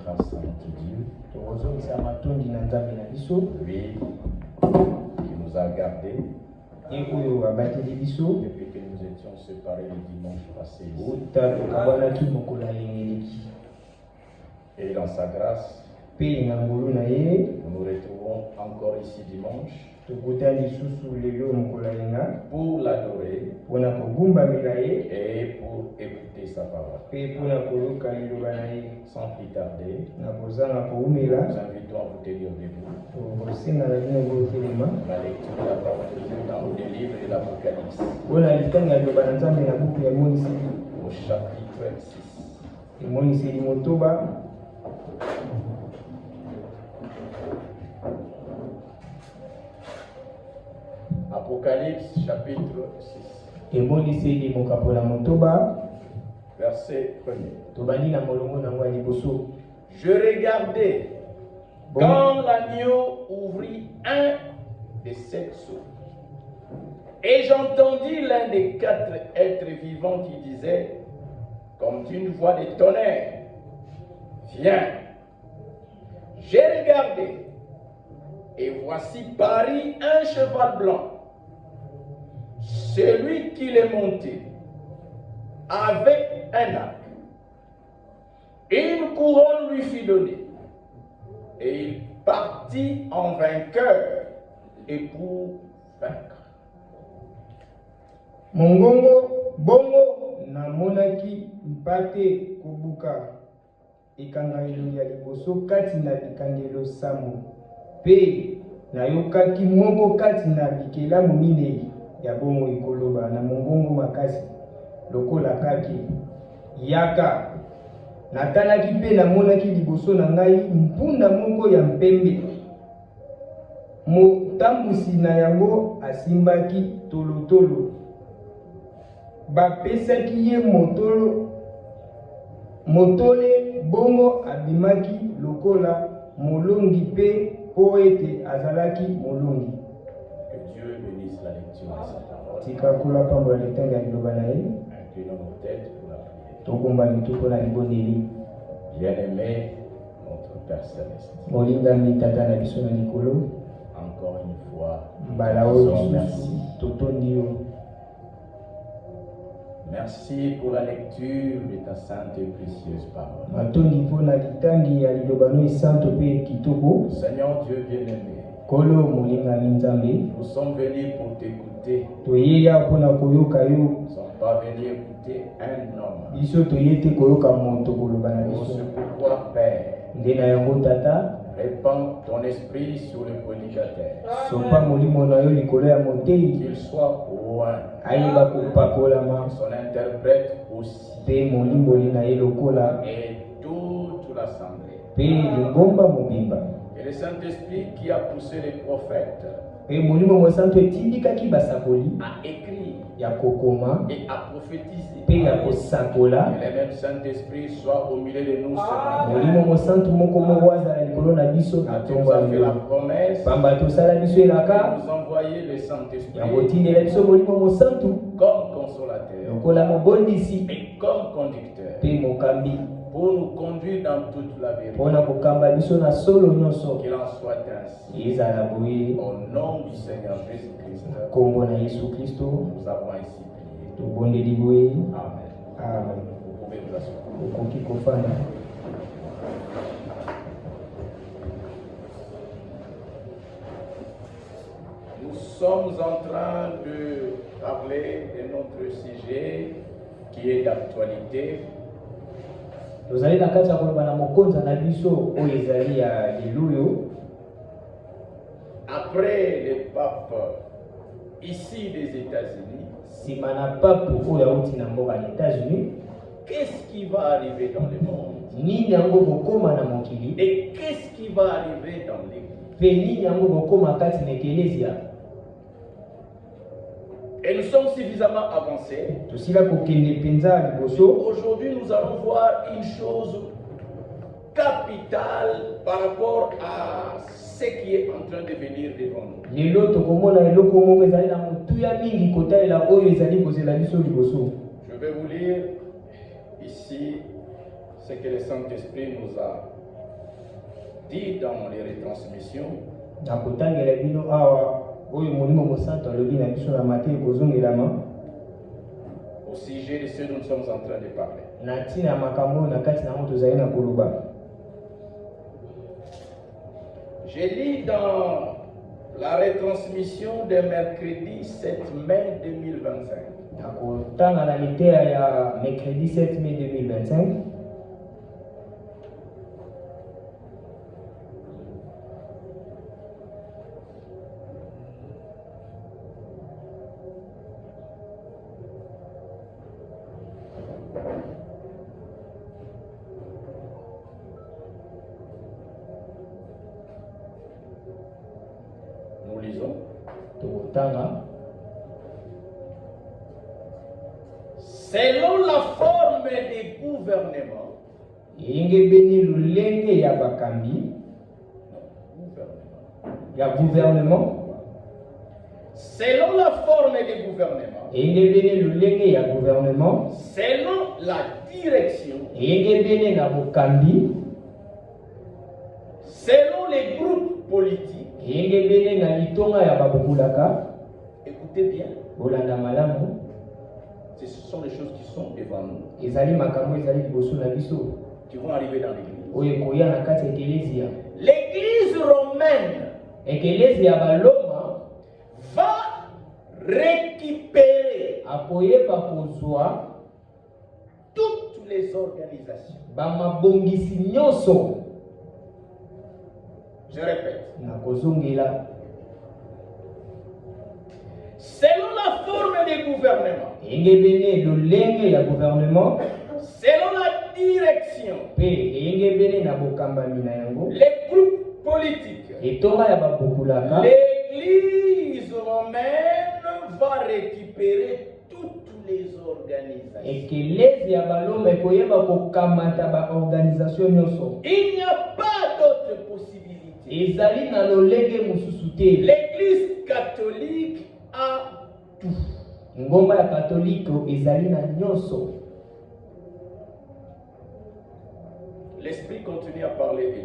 notre Saint Dieu, lui qui nous a gardés depuis que nous étions séparés le dimanche passé ici. Et dans sa grâce, nous nous retrouvons encore ici dimanche pour l'adorer et pour écouter sa parole. Sans plus tarder, nous invitons à vous tenir debout. La lecture de la parole de Dieu dans le livre de l'Apocalypse, au chapitre 6. Apocalypse chapitre 6. Verset 1er. Je regardais quand l'agneau ouvrit un des 7 sceaux. Et j'entendis l'un des 4 êtres vivants qui disait, comme d'une voix de tonnerre, viens. J'ai regardé, et voici parut un cheval blanc. Celui qui l'est monté avec un arc. Une couronne lui fut donnée. Et il partit en vainqueur et pour vaincre. Mongongo bongo na monaki mpate kobuka ekangelo ya liboso kati na bikangelo samo pe na yokaki moko kati na bikelamu minei ya bongo ekoloba na mongongo makasi lokola kaki yaka natalaki pe namonaki liboso na ngai mpunda moko ya mpembe motambusi na yango asimbaki tolotolo bapesaki ye motole bongo abimaki lokola molongi pe po ete azalaki molongi. Que Dieu bénisse la lecture de sa parole. Tika kula pambo la lecture ya liloba na ye. Inclinons nos têtes pour la prière. Tokomba mituko na liboneli. Bien-aimé, notre Père Céleste. Molinga mitata na biso na likolo. Encore une fois, merci. Totondio. Merci pour la lecture de ta sainte et précieuse parole. Seigneur Dieu bien-aimé, nous sommes venus pour t'écouter. Nous ne sommes pas venus écouter un homme. C'est pourquoi, Père, répands ton esprit sur le prédicateur. Qu'il soit loin. Son interprète aussi. Et toute l'assemblée. Et le Saint-Esprit qui a poussé les prophètes a écrit et a prophétisé. Que le même Saint-Esprit soit au milieu de nous ce matin. Tu nous as fait la promesse de nous envoyer le Saint-Esprit comme consolateur et comme conducteur pour nous conduire dans toute la vérité. Qu'il en soit ainsi. Au nom du Seigneur Jésus-Christ, nous avons ainsi prié. Amen. Amen. Vous pouvez vous asseoir. Nous sommes en train de parler de notre sujet qui est d'actualité. Après le pape ici des États-Unis, qu'est-ce qui va arriver dans le monde? Et qu'est-ce qui va arriver dans l'Église? Et nous sommes suffisamment avancés. Aujourd'hui, nous allons voir une chose capitale par rapport à ce qui est en train de venir devant nous. Je vais vous lire ici ce que le Saint-Esprit nous a dit dans les retransmissions, nakotangela bino awa oyo molimo mosantu alobi na biso na Mateyo kozongelama au sujet de ce dont nous sommes en train de parler. na ntina ya makambo oyo na kati na yango tozali na koloba. Je lis dans la retransmission de mercredi 7 mai 2025. nakotanga na liteya ya mercredi 7 mai 2025. Nous lisons. Selon la forme des gouvernements, gouvernement. Selon la forme des gouvernements, selon la direction, selon les groupes politiques, écoutez bien, ce sont les choses qui sont devant nous, qui vont arriver dans l'église. L'église romaine va récupérer toutes les organisations. Je répète. Selon la forme des gouvernements, selon la direction, les groupes politiques, l'église romaine va récupérer toutes les organisations. Il n'y a pas d'autre possibilité. L'église catholique a tout. L'esprit continue à parler et dit.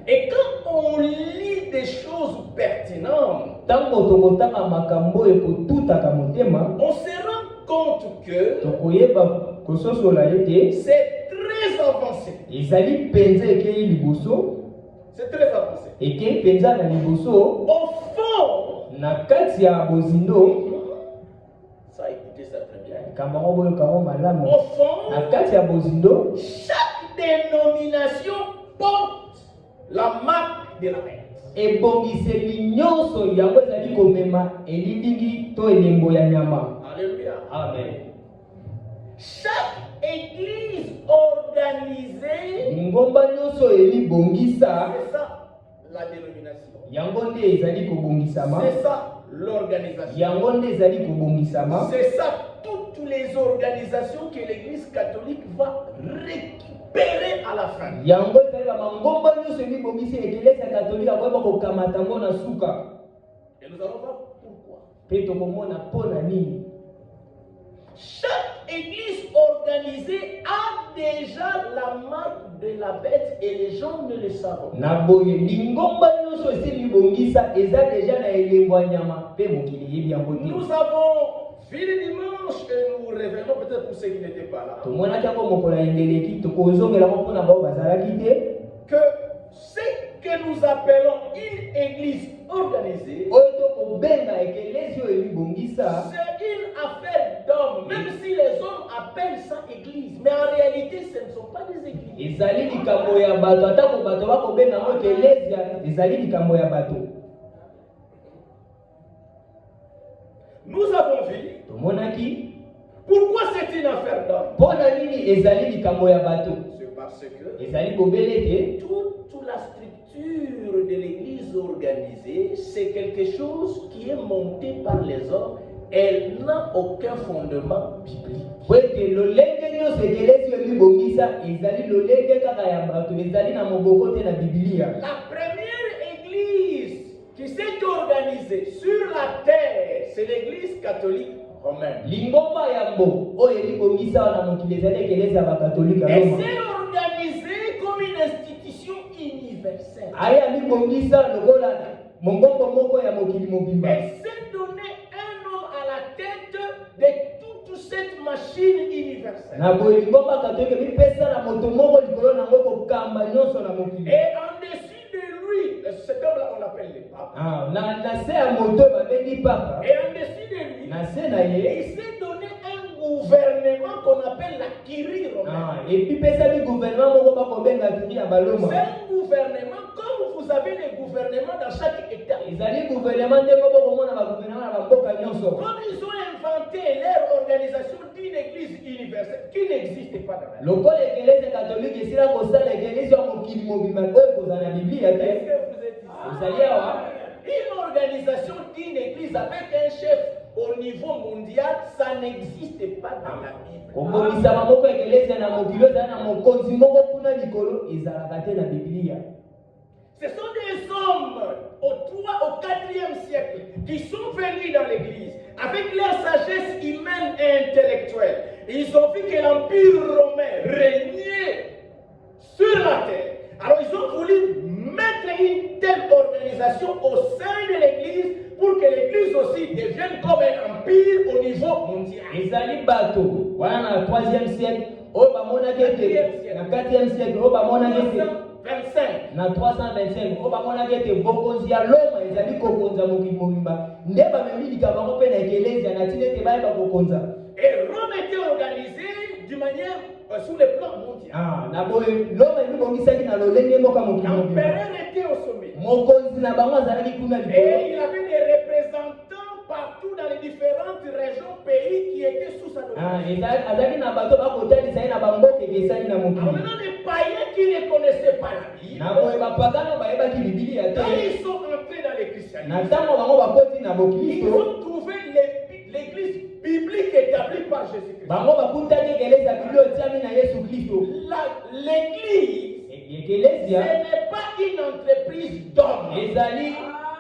Et quand on lit des choses pertinentes, on se rend compte que c'est très avancé. C'est très avancé. Au fond, ça écoutez ça très bien. Au fond, chaque dénomination porte la marque de la bête. Alléluia. Amen. Chaque église organisée, c'est ça la dénomination. C'est ça l'organisation. C'est ça toutes les organisations que l'église catholique va récupérer à la fin. Et nous allons voir pourquoi. Chaque église organisée a déjà la marque de la bête et les gens ne le savent pas. Nous avons vu le dimanche et nous revenons peut-être pour ceux qui n'étaient pas là. Que ce que nous appelons une église organisée, c'est une affaire d'hommes, même si les hommes appellent ça église, mais en réalité ce ne sont pas des églises. Nous avons vu pourquoi c'est une affaire d'hommes. C'est parce que toute la structure de l'église organisée, c'est quelque chose qui est monté par les hommes. Elle n'a aucun fondement biblique. La première église qui s'est organisée sur la terre, c'est l'église catholique romaine. Elle s'est organisée comme une aya mibongisa lokola mongombo moko ya mokili mobimba. Et s'est donné un homme à la tête de toute cette machine universelle. Na bolingo bakatoke mipesa na moto moko likolo na moko kamba nyonso na mokili. Et en dessus de lui, cet homme-là on l'appelle le pape. Na se ya moto babengi papa. Et en dessus de lui, Na se na ye, il s'est donné un gouvernement qu'on appelle la Curie romaine. Et puis pesa bi gouvernement moko bakobenga Curie ya baloma. C'est un gouvernement comme vous avez les gouvernements dans chaque État. Ezali gouvernement ndeko boko mona ba gouvernement na mboka nyonso. Comme ils ont inventé leur organisation d'une église universelle qui n'existe pas dans la Bible. Lokola église catholique esila kosala église ya mokili mobimba oyo kozala na Biblia te. Est-ce que vous êtes ici? Ezali awa. Une organisation d'une église avec un chef au niveau mondial, ça n'existe pas dans la Bible. Kobongisama moko église na mokili ozala na mokonzi moko kuna likolo ezalaka te na Biblia. Ce sont des hommes au 3 au 4e siècle qui sont venus dans l'église avec leur sagesse humaine et intellectuelle. Ils ont vu que l'Empire romain régnait sur la terre. Alors ils ont voulu mettre une telle organisation au sein de l'église pour que l'église aussi devienne comme un empire au niveau mondial. Ezali bato wana na 3e siècle oyo bamonaki ete na 4e siècle oyo bamonaki ete 25. na 325 oyo bamonaki ete bokonzi ya Roma ezali kokonza mokili mobimba nde bamemi likambo yango mpe na ekelezia na ntina ete bayeba kokonza. Et Rome était organisée d'une manière sur le plan mondial. Na boye Roma ebibongisaki na lolenge moko ya mokili mobimba. L'empereur était au sommet. Mokonzi na bango azalaki kuna likolo. Et il avait des représentants partout dans les différentes régions, pays qui étaient sous sa domination. Azalaki na bato bakotalisa ye na bamboka ekesani na Alors mokili. maintenant, les païens qui ne connaissaient pas la Bible, Na boye bapagano bayebaki Biblia te. quand ils sont entrés dans le christianisme, Na ntango bango bakoti na ils bokristo ont trouvé l'église biblique établie par Jésus-Christ. bango bakutaki ekelezi ya Biblia otiami na Yesu Kristo. L'église, Ekelezia ce n'est pas une entreprise d'hommes. ezali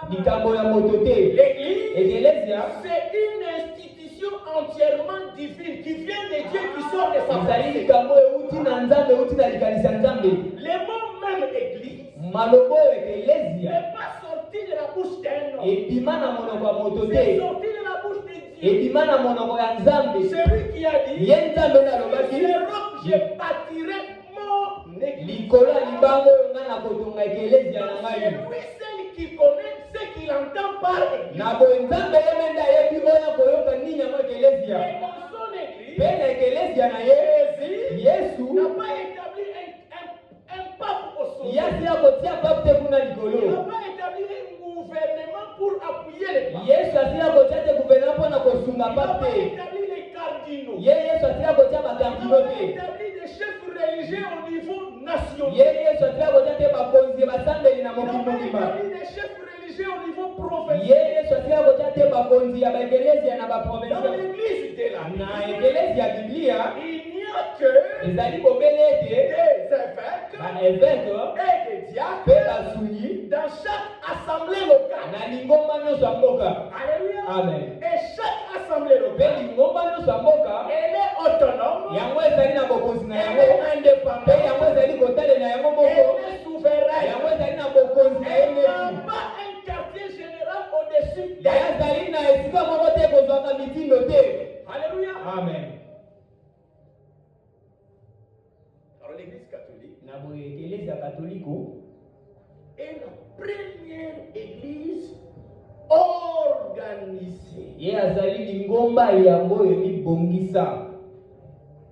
likambo ya moto te. L'église, Ekelezia c'est une institution entièrement divine qui vient de Dieu, qui sort de sa ezali pensée. likambo euti na Nzambe, euti na likanisi ya Nzambe. Le mot même église Maloba oyo ekelezia n'est pas sorti de la bouche d'un homme. ebima na monoko ya moto C'est te, sorti de la bouche de Dieu. ebima na monoko ya Nzambe. C'est lui qui a dit, Ye Nzambe na alobaki sur ce roc, je bâtirai mon église. likolo ya libango oyo nga na kotonga ekelezia na C'est ngai. lui seul qui connaît ce qu'il entend par église. Na boye Nzambe ye mende ayebi oyo akoyoka nini yango ekelezia. Et dans son église, Mpe na ekelezia na ye Yesu n'a pas établi un pape au sommet. ye asila kotia pape te kuna Il n'a likolo. pas établi un gouvernement pour appuyer les papes. Yesu asila kotia te guvernema mpona kosunga Il n'a pape pas te. établi les cardinaux. Ye Yesu asila kotia Il n'a bakardino pas te. établi des chefs religieux au niveau national. Ye Yesu asila kotia te bakonzi basambeli na Il n'a mokili pas mobimba. établi des chefs religieux au niveau Ye provincial. Yesu asila kotia te bakonzi ya baekelezia na Dans baprovinsia. l'église de la Na Bible, ekelezia ya Biblia il n'y a que ezali kobele ete des évêques baeveke et des diacres mpe basuni dans chaque assemblée locale. na lingomba nyonso ya mboka. Alléluia. Amen. Et chaque assemblée Mpe locale, lingomba nyonso ya mboka elle est autonome, yango ezali na bokonzi na elle yango, est mpe indépendante, yango ezali kotalela yango moko, elle est souveraine. yango ezali na bokonzi na ye Elle n'a neti. pas un quartier général au-dessus Ya d'elle. ezali na esika moko te kozwaka mitindo te. Alléluia. Amen. Alors l'église catholique Na boye ekelezi ya katoliko est la première église organisée, ye azali lingomba yango oyo emibongisa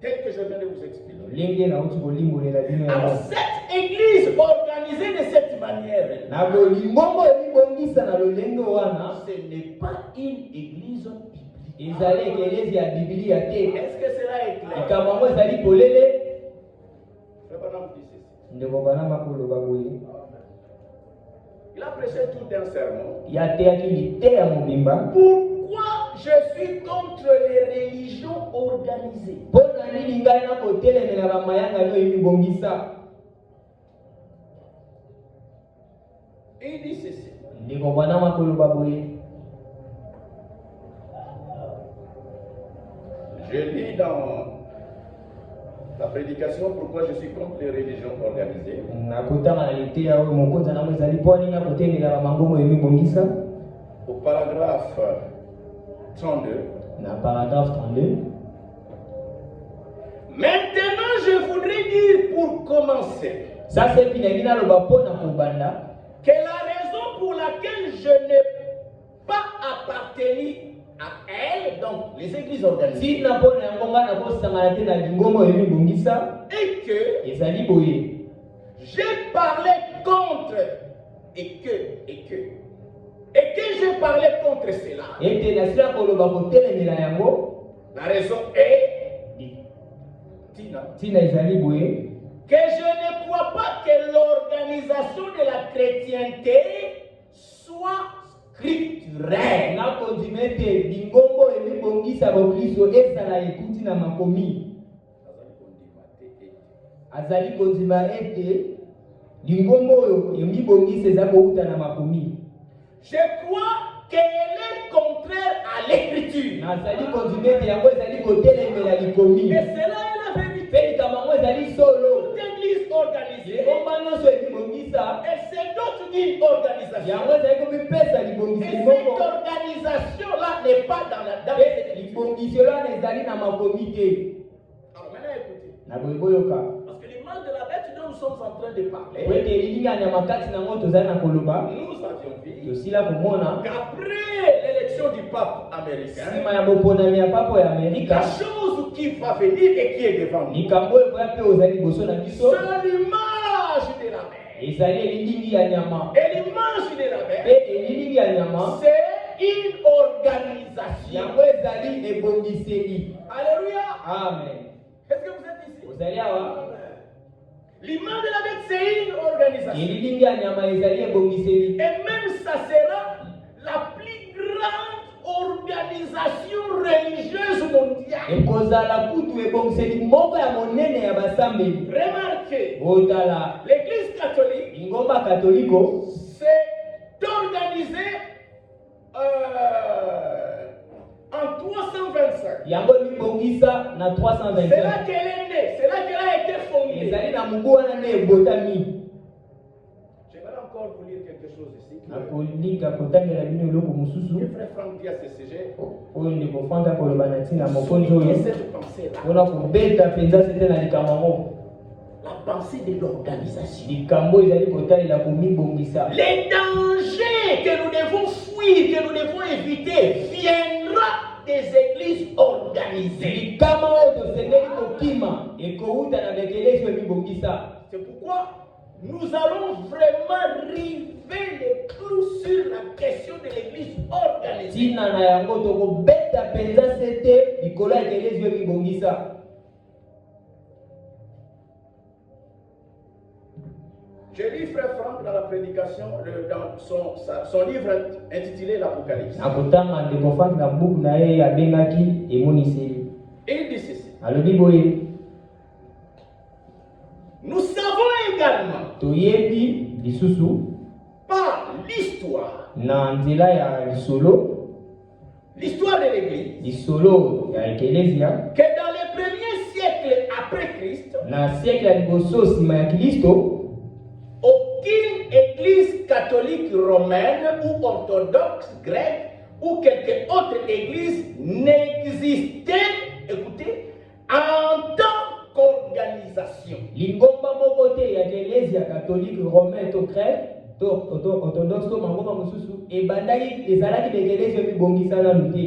telle que je viens de vous expliquer. lolenge nauti kolimbolela bino Alors yango. cette église organisée de cette manière, Na boye lingomba oyo emibongisa na lolenge wana ce n'est pas une église biblique. ezali ekelezi ya Biblia te. Est-ce que cela est clair? Likambo yango ezali polele. Frère Branham dit ceci. Ndeko bana makoloba boye Il a prêché tout un sermon. yateyaki liteya mobimba. Pourquoi je suis contre les religions organisées? Mpo na nini ngai nakotelemela bamayanga oyo emibongisa? Il dit ceci. Ndeko bana makoloba boye Je lis dans La prédication, pourquoi je suis contre les religions organisées. Au paragraphe 32. Maintenant, je voudrais dire pour commencer que la raison pour laquelle je n'ai pas appartenu à elle, donc les églises organisées, et que j'ai parlé contre, et que j'ai parlé contre cela. La raison est que je ne crois pas que l'organisation de la chrétienté soit scripturelle. Je crois qu'elle est contraire à l'écriture. Et cela est la vérité. Toute église organisée, elle se dote d'une organisation. Et cette organisation-là n'est pas dans la date. Alors maintenant écoutez. Parce que l'image de la bête dont nous sommes en train de parler, nous avions vu qu'après l'élection du pape américain, la chose qui va venir et qui est devant nous, c'est l'image de la bête. Et l'image de la bête, c'est une organisation. Alléluia. Amen. Est-ce que vous êtes ici? L'image de la bête, c'est une organisation. Et même ça sera la plus grande organisation religieuse mondiale. Remarquez, l'église catholique s'est organisée en 325. C'est là qu'elle est née, c'est là qu'elle a été fondée. J'aimerais encore vous lire quelque chose ici. Le frère Franck dit à ce sujet. Cette pensée-là. La pensée de l'organisation. Les dangers que nous devons fuir, que nous devons éviter, viendra des églises organisées. C'est pourquoi nous allons vraiment river les clous sur la question de l'église organisée. Je lis frère Franck dans la prédication, dans son livre intitulé l'Apocalypse. Il dit ceci. Nous savons également par l'histoire, l'histoire de l'église, que dans les premiers siècles après Christ, aucune église catholique romaine ou orthodoxe grecque ou quelque autre église n'existait, écoutez, en tant qu'organisation. Catholique romaine ou grec orthodoxe to mangoma mususu ebandaki ezalaki bekelezi ebibongisa nanu te.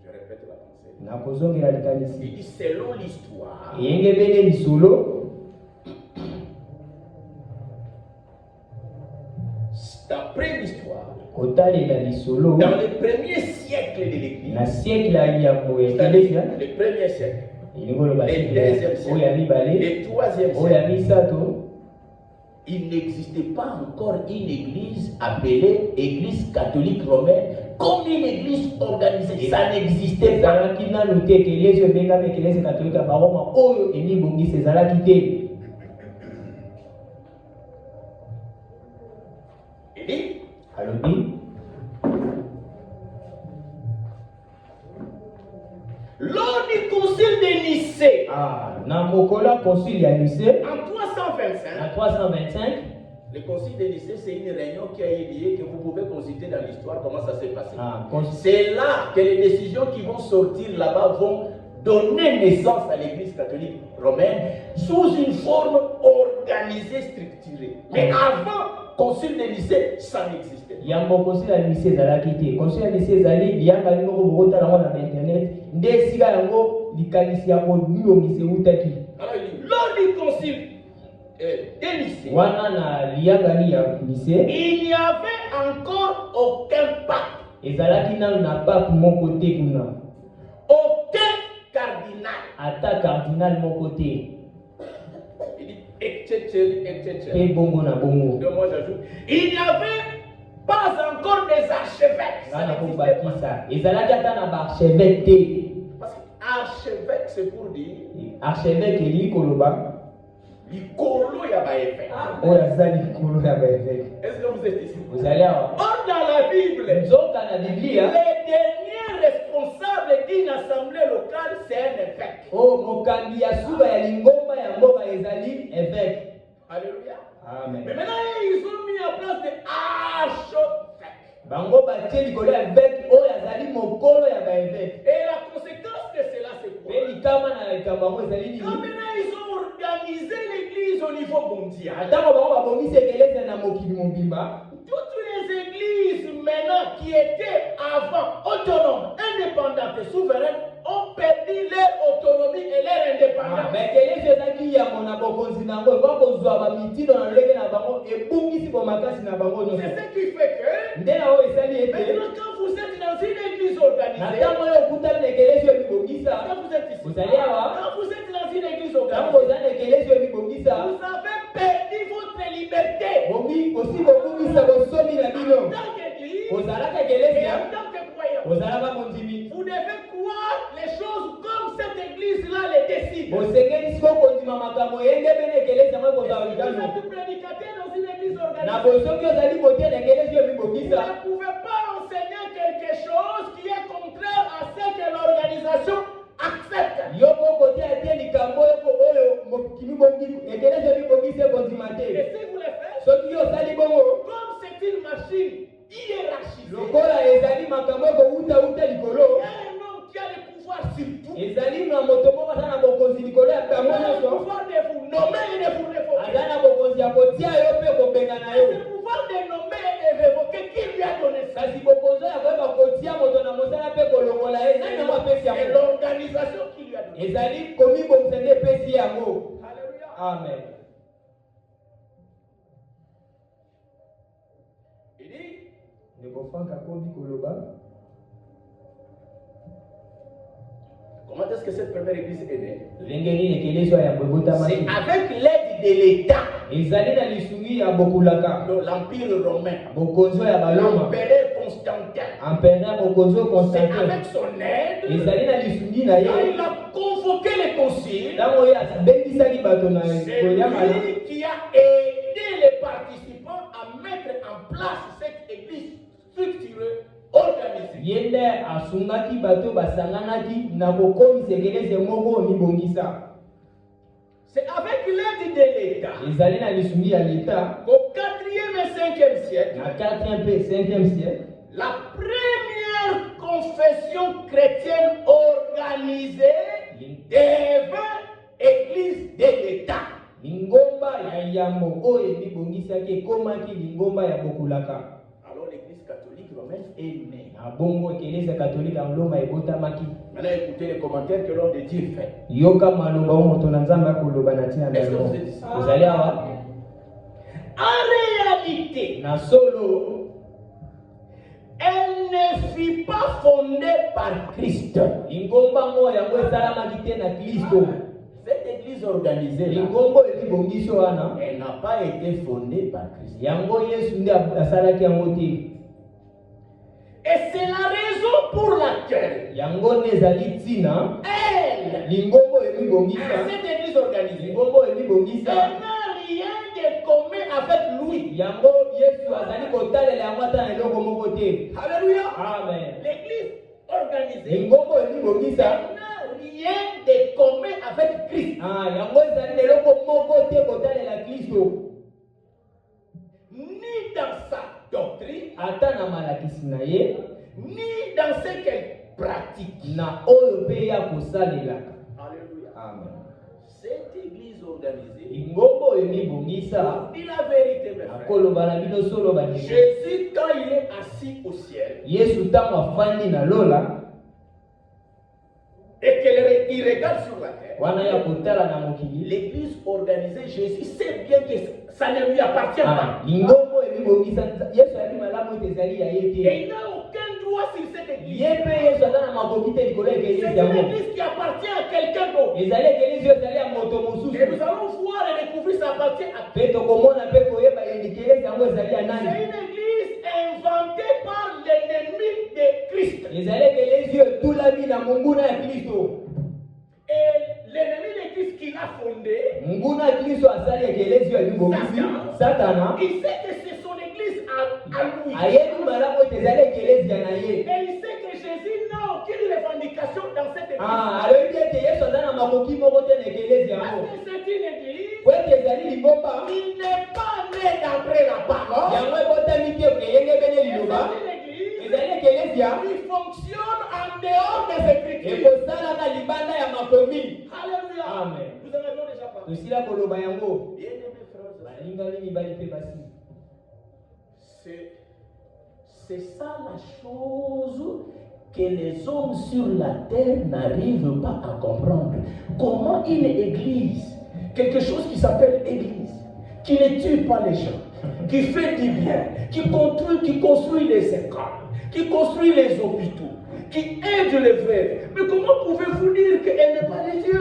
Je répète la pensée. Nakozongela likanisi. Il dit selon l'histoire. Eyenge bene lisolo. D'après l'histoire. Kotalela lisolo. Dans les premiers siècles de l'église. Na siècle ya eklezia. Les premiers siècles. Les deuxième siècle. Les troisième siècle. Il n'existait pas encore une église appelée église catholique romaine comme une église organisée. Ça n'existait pas. Il dit, lors du concile de Nicée, na mokola concile ya Nicée, en 325, na 325, le concile de Nicée, c'est une réunion qui a eu lieu, que vous pouvez consulter dans l'histoire comment ça s'est passé. C'est là que les décisions qui vont sortir là-bas vont donner naissance à l'Église catholique romaine sous une forme organisée, structurée. Mais avant, concile de Nicée, ça n'existait pas. Yango concile ya Nicée ezalaki te. Concile ya Nicée ezali biyanga moko bokotala ngo na internet. Nde esika yango likanisi ya kolongisa eutaki. Alors il dit, lors du concile de Nicée, wana na liyangani ya Nicée, il n'y avait encore aucun pape. Ezalaki nanu na pape moko te kuna. Aucun cardinal. Ata cardinal moko te. Il dit, etc. Pe bongo na bongo. Donc moi j'ajoute, il n'y avait pas encore des archevêques. Ça Wana n'existait pas. kobakisa. Ezalaki ata na archevêque te. Parce qu'archevêque, c'est pour dire, Archevêque eli koloba. l'icolo ya ba évêque. Oyo aza likolo ya baevêque. Est-ce que vous êtes ici? Vous allez avoir. Or dans la Bible, Nzoka na Biblia. le dernier responsable d'une assemblée locale, c'est un évêque. Oh, mokambi ya suba ya lingomba ya mboka ezali évêque. Alléluia. Amen. Mais maintenant, ils ont mis en place des archevêques. Bango batie likolo ya évêque oyo azali mokolo ya baevêque. Et la conséquence de cela, c'est quoi? Pe likama na likambo yango ezali nini? Quand maintenant ils ont organisé l'église au niveau mondial, Atango bango babongisi ekelese na mokili mobimba. toutes les églises maintenant qui étaient avant autonomes, indépendantes et souveraines ont perdu leur autonomie et leur indépendance. Ekelese ezalaki yango na bokonzi na yango bakozwa bamitindo na lolenge na bango ebungisi bomakasi na bango nyonso. C'est ce qui fait que Nde na oyo esali ete maintenant quand vous êtes dans une église na organisée, ntango oyo okutani na ekelese oyo ebibongisa, quand vous êtes ici, ozali awa quand vous êtes dans une église ntango organisée, oza na ekelese oyo ebibongisa, vous avez perdu votre liberté. osi kobungisa bosomi na bino. En tant qu'église Ozalaka et ekelese en tant que croyant, ozalaka mondimi. vous devez croire les choses comme cette église-là les décide. Bosengeli siko kondima makambo yenge bene ekelese yango ekozala Vous likano. êtes prédicateur dans une église Na organisée. bosoki ozali kotia na ekelese oyo Vous ebibongisa, ne pouvez pas enseigner quelque chose qui est contraire à ce que l'organisation accepte. yo kokotia te likambo oyo mokili bongi ekelese ebibongisa ekondima Et te. si vous le faites, Soki yo osali bongo comme c'est une machine hiérarchisée, lokola ezali makambo ekowuta likolo, il y a un homme qui a le pouvoir sur tout. ezali na moto moko aza na bokonzi likolo ya Il bango a le nyonso, pouvoir de vous nommer et de vous révoquer. aza na bokonzi ya kotia yo mpe kobenga na yo. C'est le pouvoir de nommer et de révoquer qui lui a donné ça. Kasi bokonzi ya koyeba kotia moto na mosala mpe kolongola ye nani yango apesi C'est yango? l'organisation qui lui a donné. Ezali komibongisa nde epesi yango. Alléluia. Amen. Il dit, Ndeko Frank akobi koloba, comment est-ce que cette première église est née? ndenge nini ekelese oyo ya C'est bobotamaki? avec l'aide de l'État, Ezali na lisungi ya bokulaka, de l'Empire romain, bokonzi oyo ya baloma, l'empereur Constantin. empereur bokonzi oyo C'est Constantin. avec son aide Ezali na lisungi na quand ye, il a convoqué les conciles. ntango oyo abengisaki bato na C'est koyamala, lui qui a aidé les participants à mettre en place cette église structurée, organisée. ye nde asungaki bato basanganaki na kokomisa ekelese moko mibongisa. C'est avec l'aide de l'État Ezali na lisungi ya leta qu'au 4e et 5e siècle, na 4e mpe 5e siècle, la première confession chrétienne organisée devint église de l'État. lingomba ya yambo oyo ebibongisaki ekomaki lingomba ya bokulaka. Alors l'église catholique romaine est née. Na bongo ekelese katolika ya loma ebotamaki. Maintenant écoutez les commentaires que l'homme de Dieu fait. Yoka maloba oyo moto na nzambe akoloba na ntina na Est-ce que yango. vous êtes ici? Ozali awa En réalité, na solo elle ne fut pas fondée par Christ. lingomba ngo yango esalamaki te na Kristo. Cette église organisée, là, Lingombo ebibongisi wana elle n'a pas été fondée par Christ. yango Yesu nde asalaki yango te. Et c'est la raison pour laquelle Yango nde ezali ntina elle, lingombo ebibongisa, cette église organisée, lingombo ebibongisa n'a rien de commun avec lui. yango Yesu azali kotalela yango ata na eloko moko te. Alléluia. Amen. L'église organisée Lingombo ebibongisa n'a rien rien de commun avec Christ. Ni dans sa doctrine, ni dans ce qu'elle pratique. Alléluia. Amen. Cette église organisée, Dit dit la vérité, mes frères. Jésus, quand il est assis au ciel, et qu'il regarde sur la terre, l'église organisée, Jésus sait bien que ça ne lui appartient pas. Et il n'a aucun droit sur cette église. C'est une église qui appartient à quelqu'un d'autre. Et nous allons voir et découvrir ça appartient à quelqu'un. C'est une église inventée par l'ennemi de Christ. Et l'ennemi de Christ qui l'a fondé, Satan, il sait que c'est son église à lui. Et il sait que Jésus n'a aucune revendication dans cette église. Parce que c'est une église, il n'est pas né d'après la parole. C'est une église qui fonctionne en dehors des Écritures. Alléluia. Amen. Nous en avions déjà parlé. Bien-aimés frères et sœurs, c'est ça la chose que les hommes sur la terre n'arrivent pas à comprendre. Comment une église, quelque chose qui s'appelle église, qui ne tue pas les gens, qui fait du bien, qui construit les écoles, qui construit les hôpitaux, qui aide les veuves. Mais comment pouvez-vous dire qu'elle n'est pas de Dieu?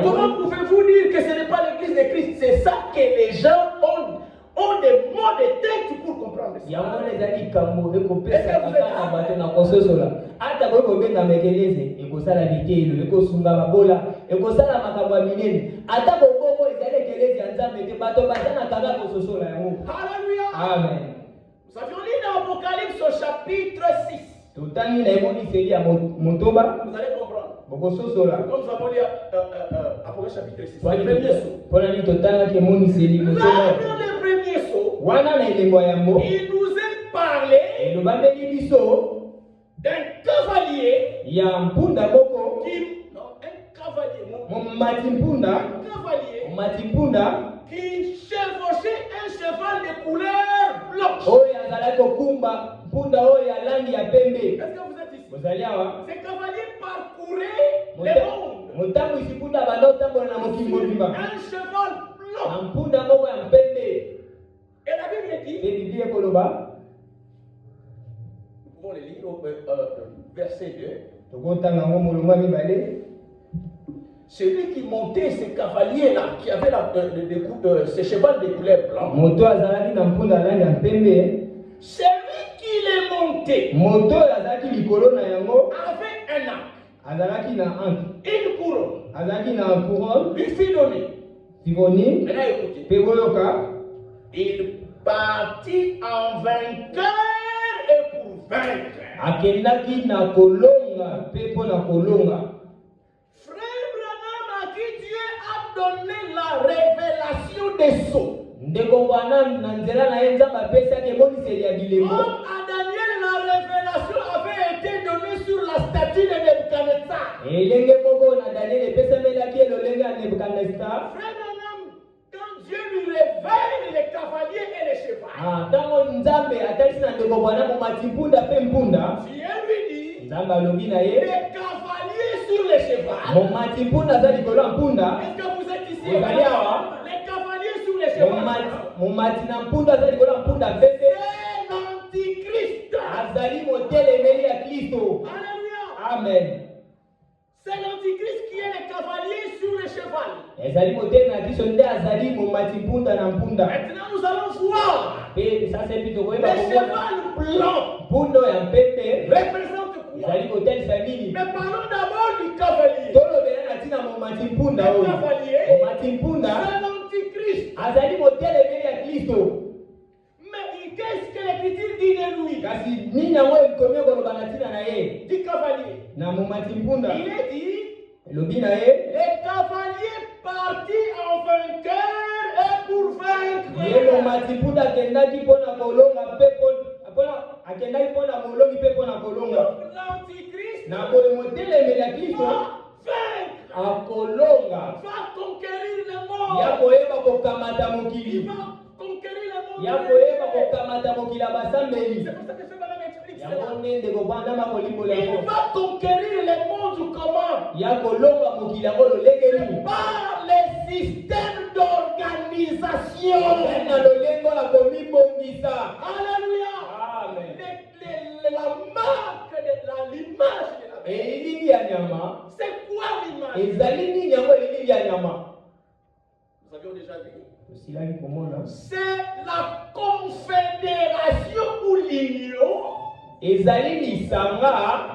Comment pouvez-vous dire que ce n'est pas l'église de Christ? C'est ça que les gens ont des mots de tête pour comprendre ça. Alléluia. Amen. Nous avions lu dans Apocalypse au chapitre 6. Vous allez comprendre. Comme nous avons lu Apocalypse chapitre 6. Le premier saut. Là, dans le premier saut, il nous est parlé d'un cavalier qui... Non, un cavalier qui chevauchait un cheval de couleur blanche. Est-ce que vous êtes ici? Ce cavalier parcourait le monde. Un cheval blanc. Et la Bible dit, nous pouvons le lire au verset 2. Celui qui montait ce cavalier-là, qui avait ce cheval de couleur blanche, celui qui les montait avait un arc, une couronne, lui fit donner. Maintenant écoutez, il partit en vainqueur et pour vaincre. Frère Branham, à qui Dieu a donné la révélation des sceaux. Comme à Daniel, la révélation avait été donnée sur la statue de Nebuchadnezzar. Frère Branham, quand Dieu lui révèle les cavaliers et les chevaux, Dieu lui dit, les cavaliers sur les chevaux. Est-ce que vous êtes ici? Les cavaliers sur les chevaux. Alléluia. Amen. C'est l'antichrist qui est le cavalier sur le cheval. Maintenant nous allons voir. Le cheval blanc représente quoi? Mais parlons d'abord du cavalier. Le cavalier, c'est l'antichrist. Mais qu'est-ce que l'Écriture dit de lui? Du cavalier. Il est dit, Elobi na ye. Les cavaliers partis en vainqueur et pour vaincre. Ye momati mpunda akendaki mpona kolonga mpe akendaki mpona molongi mpe mpona kolonga. L'antichrist Na boye motelemeli ya Kristo vaincre. akolonga. Va conquérir le monde. Ya koyeba kokamata Il mokili. va conquérir le monde. Ya koyeba kokamata mokili ya basambeli. C'est pour ça que ce madame explique Yango cela. nende kobanda makolimbola Il yango. va conquérir le monde comment? Ya kolonga mokili yango lolenge nini? Par les systèmes d'organisation. Na lolengo ya komibongisa. Alléluia. Amen. La marque de l'image de la bête. Elili ya nyama. C'est quoi l'image? Ezali nini yango elili ya nyama? Nous avions déjà vu. Osilaki komona. C'est la confédération ou l'union Ezali lisanga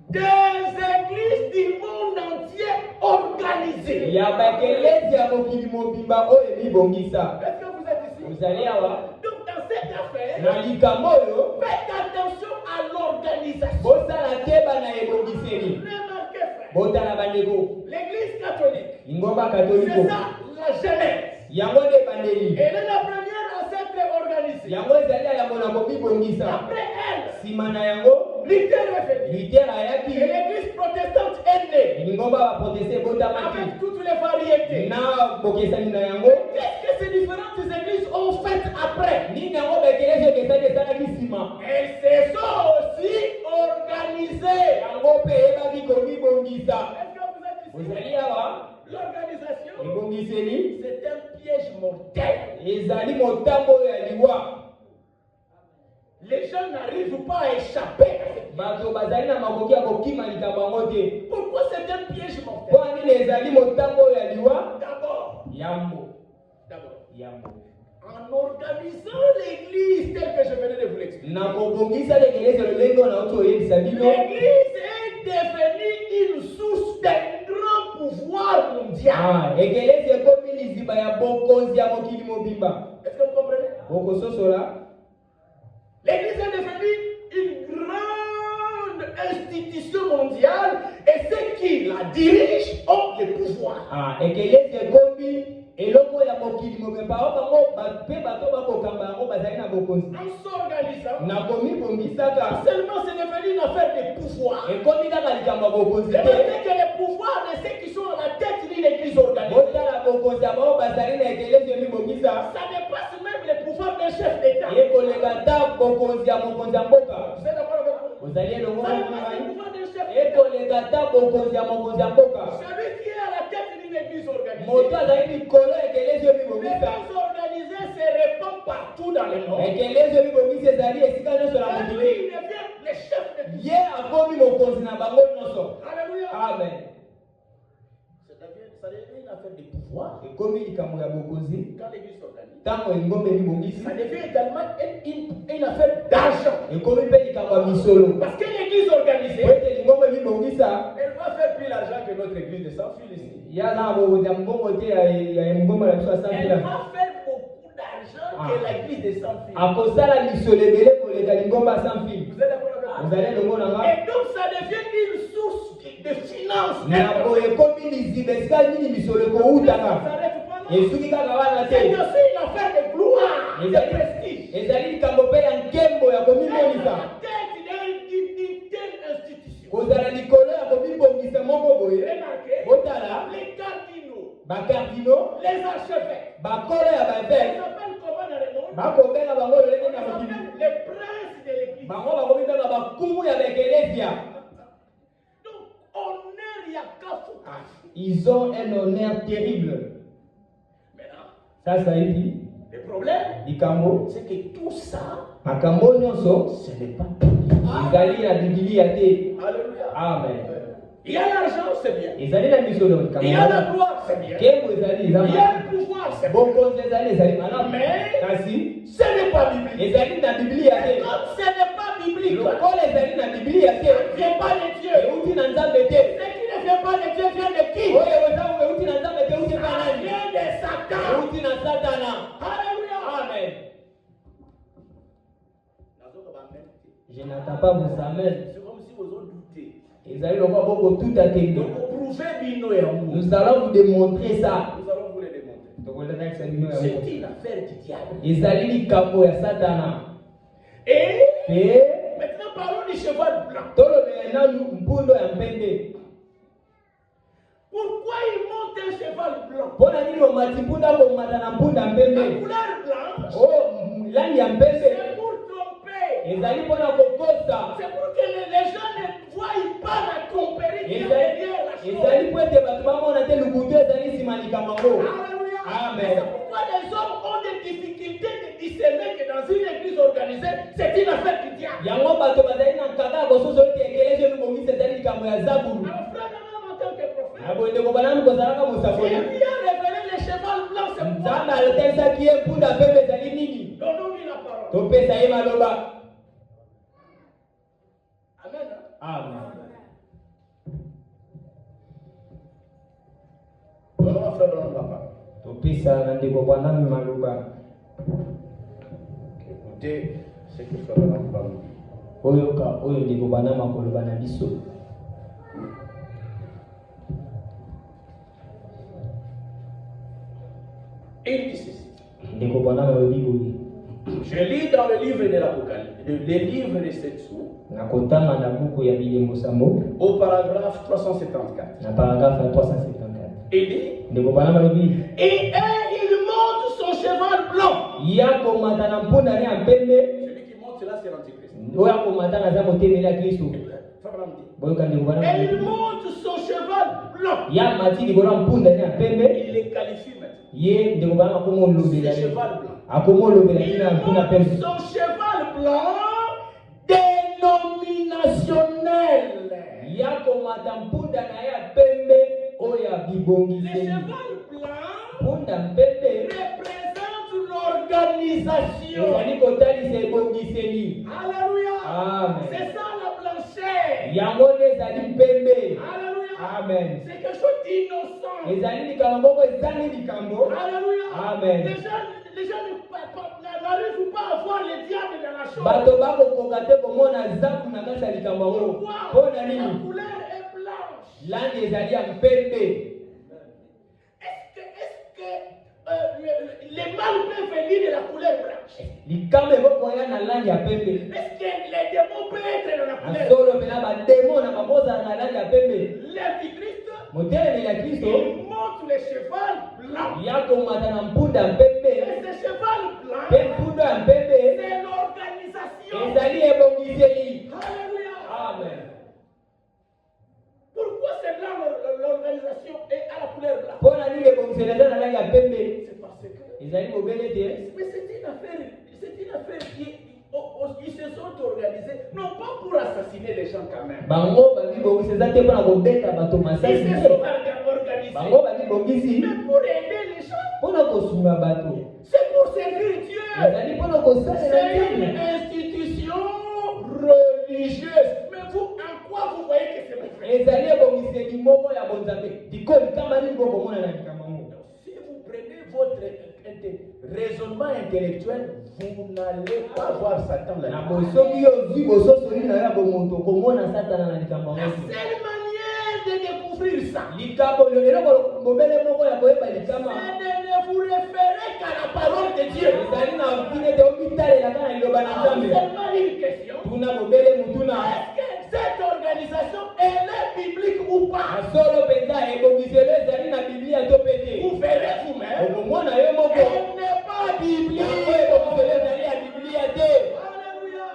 des églises du monde entier organisées. ya bakelezi ya mokili mobimba oyo emibongisa. Est-ce que vous êtes ici? Ozali awa. Donc dans cette affaire, Na likambo oyo faites attention à l'organisation. bosala keba na ebongiseli. Remarquez, frère, Botala bandeko. l'église catholique, Ingomba c'est katoliko. ça la jeunesse. Yango nde bandeli. Elle est la première à s'être organisée. Yango ezali yango na kobibongisa. Après elle, Sima na yango Luther est venu. Luther Et ayaki. l'église protestante est née. Ingomba baproteste ebotamaki. Avec toutes les variétés. Na bokesani na yango. Qu'est-ce que ces différentes églises ont fait après? Nini yango bakelezi ekesani esalaki nsima. Elles se sont aussi organisées. Yango mpe eyebaki komibongisa. Est-ce que vous êtes ici? Ozali awa. L'organisation, Ebongiseli c'est un piège mortel. ezali motambo oyo ya liwa. Les gens n'arrivent pas à échapper. Bato bazali na makoki ya kokima likambo yango te. Pourquoi c'est un piège mortel? Mpo nini ezali motambo oyo ya liwa? D'abord, Yambo. en organisant l'église telle que je venais de vous l'expliquer, Na kobongisa lekelezi lolenge na oto oyebisa bino. l'église est devenue une source d'un grand pouvoir mondial. Ekelezi ekomi liziba ya bokonzi ya mokili mobimba. Est-ce que vous comprenez? Bokososola. L'église est devenue une grande institution mondiale et ceux qui la dirigent ont le pouvoir. Ekelezi ekomi eloko ya mokili mobimba oyo bango mpe bato bakokamba yango bazali na bokonzi. En s'organisant, Na komibongisaka seulement c'est devenu une affaire de pouvoir. ekomi kaka likambo ya bokonzi te. Remarquez que le pouvoir de ceux qui sont à la tête d'une église organisée, Botala bokonzi ya bao bazali na ekelezi emibongisa. ça dépasse même le pouvoir d'un chef d'État. Ekoleka ta bokonzi ya mokonzi ya mboka. Vous êtes d'accord avec moi? Ozali elongo Ça na dépasse le ngai. pouvoir d'un chef d'État. Ekoleka ta bokonzi ya mokonzi ya mboka. Celui qui est à la tête d'une église organisée. Moto azali likolo ya ekelezi emibongisa. L'église organisée se répand partout dans le monde. Ekelezi emibongisa ezali esika nyonso na Et mokili. lui, il devient le chef de tout. Ye akomi mokonzi na bango nyonso. Alléluia. Amen. Ça devient une affaire de pouvoir. Ekomi likambo ya bokonzi. Quand l'église s'organise, Ntango engombe emibongisi. ça devient également une affaire d'argent. Ekomi mpe likambo ya misolo. Parce que l'église organisée, Po ete lingombe emibongisa. elle va faire plus l'argent que notre église de Saint-Phil ici. Ya na bokonzi ya mbongo te ya ngombe na biso Elle asambela. va faire beaucoup d'argent que l'église de Saint-Phil. Akosala misolo ebele koleka lingombe ya Saint-Phil. Vous êtes d'accord avec moi? Ozali elongo na nga. Et donc ça devient une source de finance. Na boye ekomi liziba esika nini misolo Ça ekoutaka. ne s'arrête pas là. Esuki kaka wana C'est te. aussi une affaire de gloire, de Ezali prestige. ezali likambo mpe ya nkembo ya Être à komibongisa. la tête d'une telle institution. Kozala likolo ya komibongisa moko boye. Remarquez, Botala les cardinaux, bakardino les archevêques, bakolo ya ils baveke s'appellent comment dans le monde? bakobenga bango lolenge na Ils mokili. s'appellent les princes de l'église. Bango bakobenga bakumu ya baekelezia. Donc, honneur Yakafuka. Ils ont un honneur terrible. Maintenant, Sasa hivi le problème, likambo c'est que tout ça, makambo nyonso ce n'est pas biblique. ezali na Biblia te. Alléluia. Amen. Il y a l'argent, c'est bien. Ezali na misolo Il y a la likambo. gloire, c'est bien. Kembo ezali Il y a ezama. le pouvoir, c'est bien. Bokonzi ezali malamu. Mais Kasi ce n'est pas biblique. ezali na Biblia Et te. comme ce n'est pas biblique, Lokola ezali na Biblia ça te. ne vient pas de Dieu. Euti na Nzambe te. Ce qui ne vient pas de Dieu vient de qui? Oyo wezangu euti na Nzambe te euti pa Ça nani? vient de Satan. Euti na Satana. Alléluia. Amen. Je n'entends pas vos amen. C'est comme si vous en doutez. Ezali lokola boko tout akendo. Donc, prouver bino ya Mungu. Nous allons vous démontrer ça. Nous allons vous le démontrer. C'est C'est une affaire du diable. ezali likambo ya Satana. Et Pe maintenant parlons du cheval blanc. tolobela nanu mpundo ya mpembe. Pourquoi il monte un cheval blanc? Mpona nini omati mpunda komata na mpunda La mpembe? couleur blanche, Oh, langi ya c'est mpembe pour tromper. ezali mpona kokosa. C'est pour que les gens ne voient pas la tromperie qui est derrière la chose. ezali po ete bato bamona te lubutu ezali nsima likambo yango. Alléluia. Amen. C'est pourquoi les hommes ont des difficultés de discerner que dans une église organisée, c'est une affaire du diable. yango bato bazali na nkaka ya kososo ete ekelesi ebongisi ezali likambo ya zabulu. Alors, frère, en tant que prophète, na bondeko banami kozalaka Dieu mosakoli. lui a révélé le cheval blanc, c'est nzambe pourquoi alotelisaki ye mpunda mpembe ezali nini. donnons-lui la parole. topesa ye maloba. Amen. Amen. Donnons ma frère, donnons la parole. topesa na ndeko banami maloba. Écoutez ce que frère Branham va nous dire. oyoka oyo ndeko banami akoloba na biso. Il dit ceci. ndeko banami alobi boye. Je lis dans le livre de l'Apocalypse, le livre de 7 sous, nakotanga na buku ya bilembo sambo au paragraphe 374. na paragrafe ya 374. Il dit, ndeko banami alobi et il monte son cheval blanc. ya komata na mpunda ne ya mpembe. Celui qui monte là, c'est l'Antichrist. oyo akomata naza motemeli ya kristo. Frère Branham dit. boyoka ndeko Et banami il monte son cheval blanc. ya mati likolo ya mpunda ne ya mpembe. Il les qualifie maintenant. ye ndeko banami akomolobela C'est cheval blanc. akomolobela Il tina ya mpunda monte mpembe. son cheval blanc dénominationnel. ya komata mpunda na ye ya pembe oyo ya Le bibongiseli. cheval blanc mpunda mpembe représente l'organisation. ezali kotalisa ebongiseli. Alléluia. Amen. C'est ça la blancheur. yango nde ezali mpembe. Alléluia. Amen. C'est quelque chose d'innocent. ezali likambo moko ezali likambo. Alléluia. Amen. Les gens n'arrivent pas à voir le diable dans la chose. bato bakokoka te komona zaku na kati ya likambo yango. Pourquoi? mpona La nini? couleur est blanche. langi ezali ya mpembe. Est-ce que les mâles peuvent venir de la couleur blanche? likambo ekokoya na langi ya pembe. Est-ce que les démons peuvent être de la couleur? asolo mpena bademo na babozala na langi ya pembe. L'antichrist, motelemi ya kristo il monte le cheval blanc. ya komata na mpunda ya mpembe. Et ce cheval blanc, mpe mpunda ya mpembe c'est l'organisation. ezali ebongiseli. Alléluia. Amen. Pourquoi c'est blanc l'organisation est à la couleur blanche? mpona nini ebongiseli eza na langi ya pembe? C'est parce que. ezali mobele te. Mais c'est une affaire qui. Ils se sont organisés, non pas pour assassiner les gens quand même. bango babibongisi eza te mpona kobeta bato Ils masasi se te. sont organisés, bango babibongisi mais pour aider les gens. mpona kosunga bato. C'est pour servir Dieu. ezali mpona kosalela C'est une nzambe. institution religieuse. Mais vous, en quoi vous voyez que c'est mon frère? ezali ebongiseli moko ya bonzambe. diko likamba nini bokomona na likambo yango? Si vous prenez votre raisonnement intellectuel, vous n'allez pas voir Satan là. na bosoki yo ozwi bososoli na yo ya bomoto komona satana na likambo La yango. seule manière de découvrir ça, likambo eloko mobele moko ya koyeba likama c'est de ne vous référer qu'à la parole de Dieu. ezali na vine te omitalelaka na liloba na Alors, nzambe. seulement une question. tuna mobele mutuna Est-ce que cette organisation elle est biblique ou pas? asolo mpenza ebongiselo ezali na biblia to pe te. Vous verrez vous-même. okomona yo moko Elle n'est pas biblique. yango ebongiselo ezali ya biblia te. Alléluia.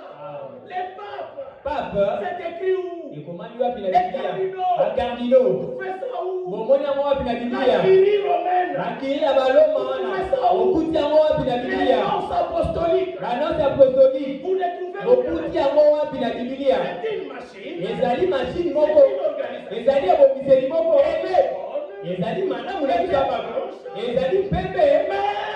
Les papes. pape C'est écrit où? ekomani wapi na biblia? bakardino Vous faites ça où? bomoni yango wapi na La biblia? curie romaine. bakili ya baloma wana okuti yango wapi na Les biblia? annonces apostoliques. banonse apostolike Vous les trouvez où? okuti yango wapi na biblia? C'est une machine. ezali mashine C'est moko une organisation. ezali ebongiseli moko Elle est bonne. ezali malamu na biso ya bato ezali mpembe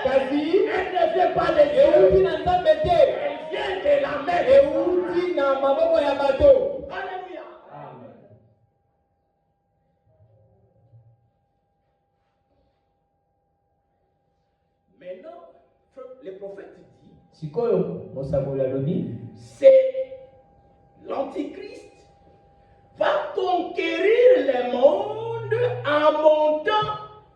kasi Elle ne vient pas de Dieu. euti na nzambe te Elle vient de la main. euti na maboko ya bato. Alléluia. Maintenant, le prophète dit, sikoyo mosakoli alobi c'est l'antichrist va conquérir le monde en montant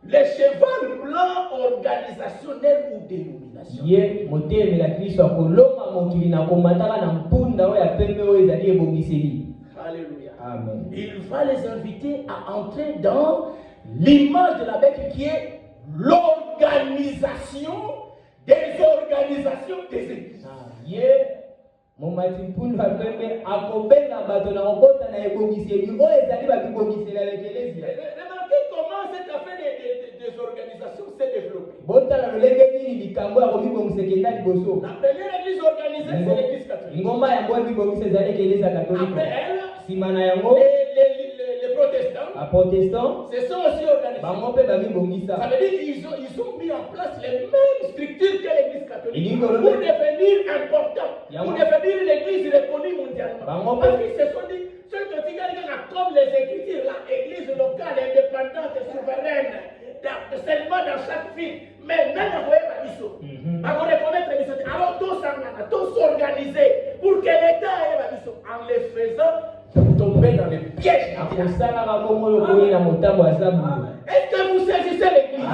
les chevaux blancs organisationnels ou dénominations. Ye motel la Kristo akolonga mokili na komataka na mpunda oyo ya pembe oyo ezali ebongiseli. Alléluia. Amen. Il va les inviter à entrer dans l'image de la bête qui est l'organisation des organisations des églises. Ye momati mpunda pembe akobenga bato na kokota na ebongiseli oyo ezali babibongiseli ya l'eklezia. Remarquez comment cette affaire des organisations s'est développée. Botala lolenge nini likambo ya komibongiseli enda liboso. La première église organisée, c'est l'église catholique. Ngomba yango ebibongisa ezali eklezia katolika. Après elle, simana yango les protestants, protestants se sont aussi organisés. bango pe babibongisa. Ça veut dire qu'ils ont mis en place les mêmes structures que l'église catholique Pour devenir important, pour devenir l'église reconnue mondialement. Parce qu'ils se sont dit, comme les écritures, l'église locale, indépendante, souveraine, seulement dans chaque ville, mais même à reconnaître les missions. Alors tous s'organiser pour que l'État ait la mission. En les faisant tomber dans les pièges. Est-ce que vous saisissez l'église?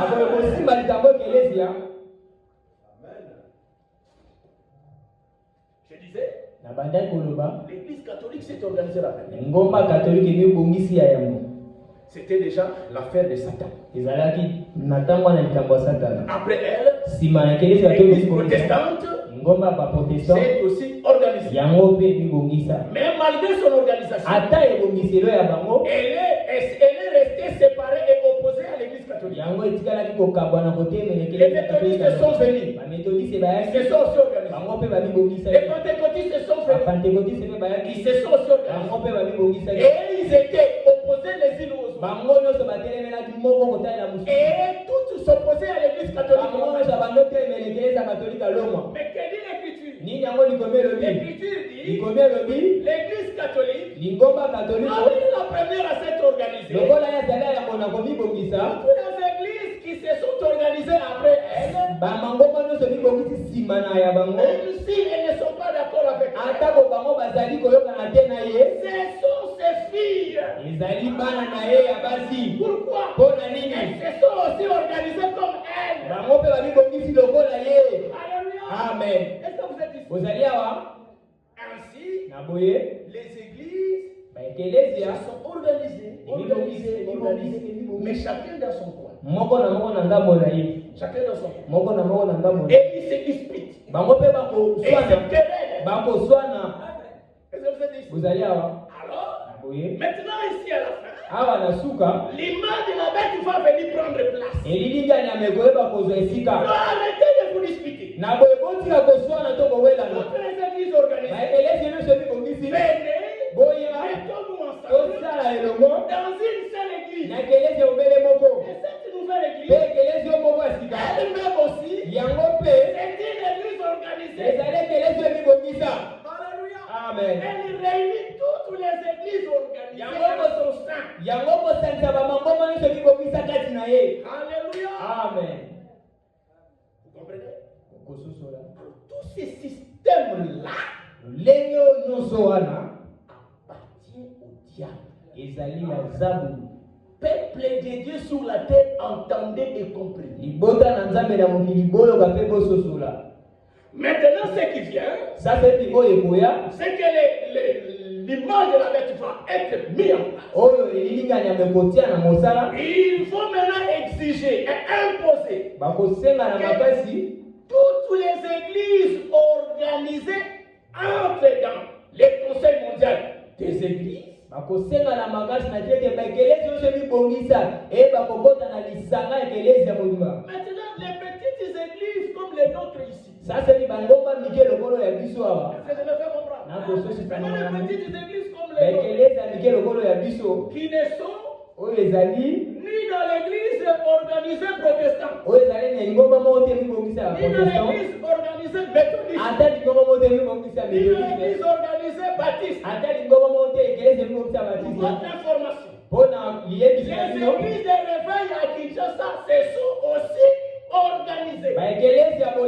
Je disais, l'église catholique s'est organisée la première. C'était déjà l'affaire de Satan. Après elle, l'église protestante s'est aussi organisée. Mais malgré son organisation, elle est restée séparée et opposée à l'église catholique. Les méthodistes sont venus. Ils se sont aussi organisés. Les pentecôtistes sont venus. Ils se sont aussi organisés. Et ils étaient opposés les unes aux autres. Et tous s'opposaient à l'église catholique. Mais que dit l'écriture? L'écriture dit l'église catholique a été la première à s'être organisée. Toutes les églises qui se sont organisées après elle, même si elles ne sont pas d'accord avec elle, ce sont ses filles. Pourquoi? Elles se sont aussi organisées comme elle. Alléluia. Amen. Est-ce que vous êtes ici? Ainsi, les églises se sont organisées, mais chacun dans son coin. Chacun dans son coin. Et ils se disputent. Et ils se querellent. Est-ce que vous êtes ici? Alors, maintenant ici à la fin, l'image de la bête va venir prendre place. Arrêtez de vous disputer. Toutes les églises organisées, venez, mettons-nous ensemble dans une seule église. Et cette nouvelle église, elle-même aussi, c'est une église organisée. Alléluia. Amen. Elle réunit toutes les églises organisées dans son sein. Alléluia. Amen. Vous comprenez? Tous Tous ces systèmes-là appartiennent au diable. Peuple de Dieu sur la terre, entendez et comprenez. Maintenant, ce qui vient, c'est que l'image de la bête va être mise en place. Il faut maintenant exiger et imposer toutes les églises organisées entrent dans les conseils mondiaux des églises. Maintenant, les petites églises comme les nôtres ici. Est-ce que je me fais comprendre? Maintenant, les petites églises comme les nôtres qui ne sont ni dans l'église organisée protestante, ni dans l'église organisée méthodiste, ni dans l'église organisée baptiste. Pour votre information, les églises de réveil à Kinshasa se sont aussi organisées. Est-ce que vous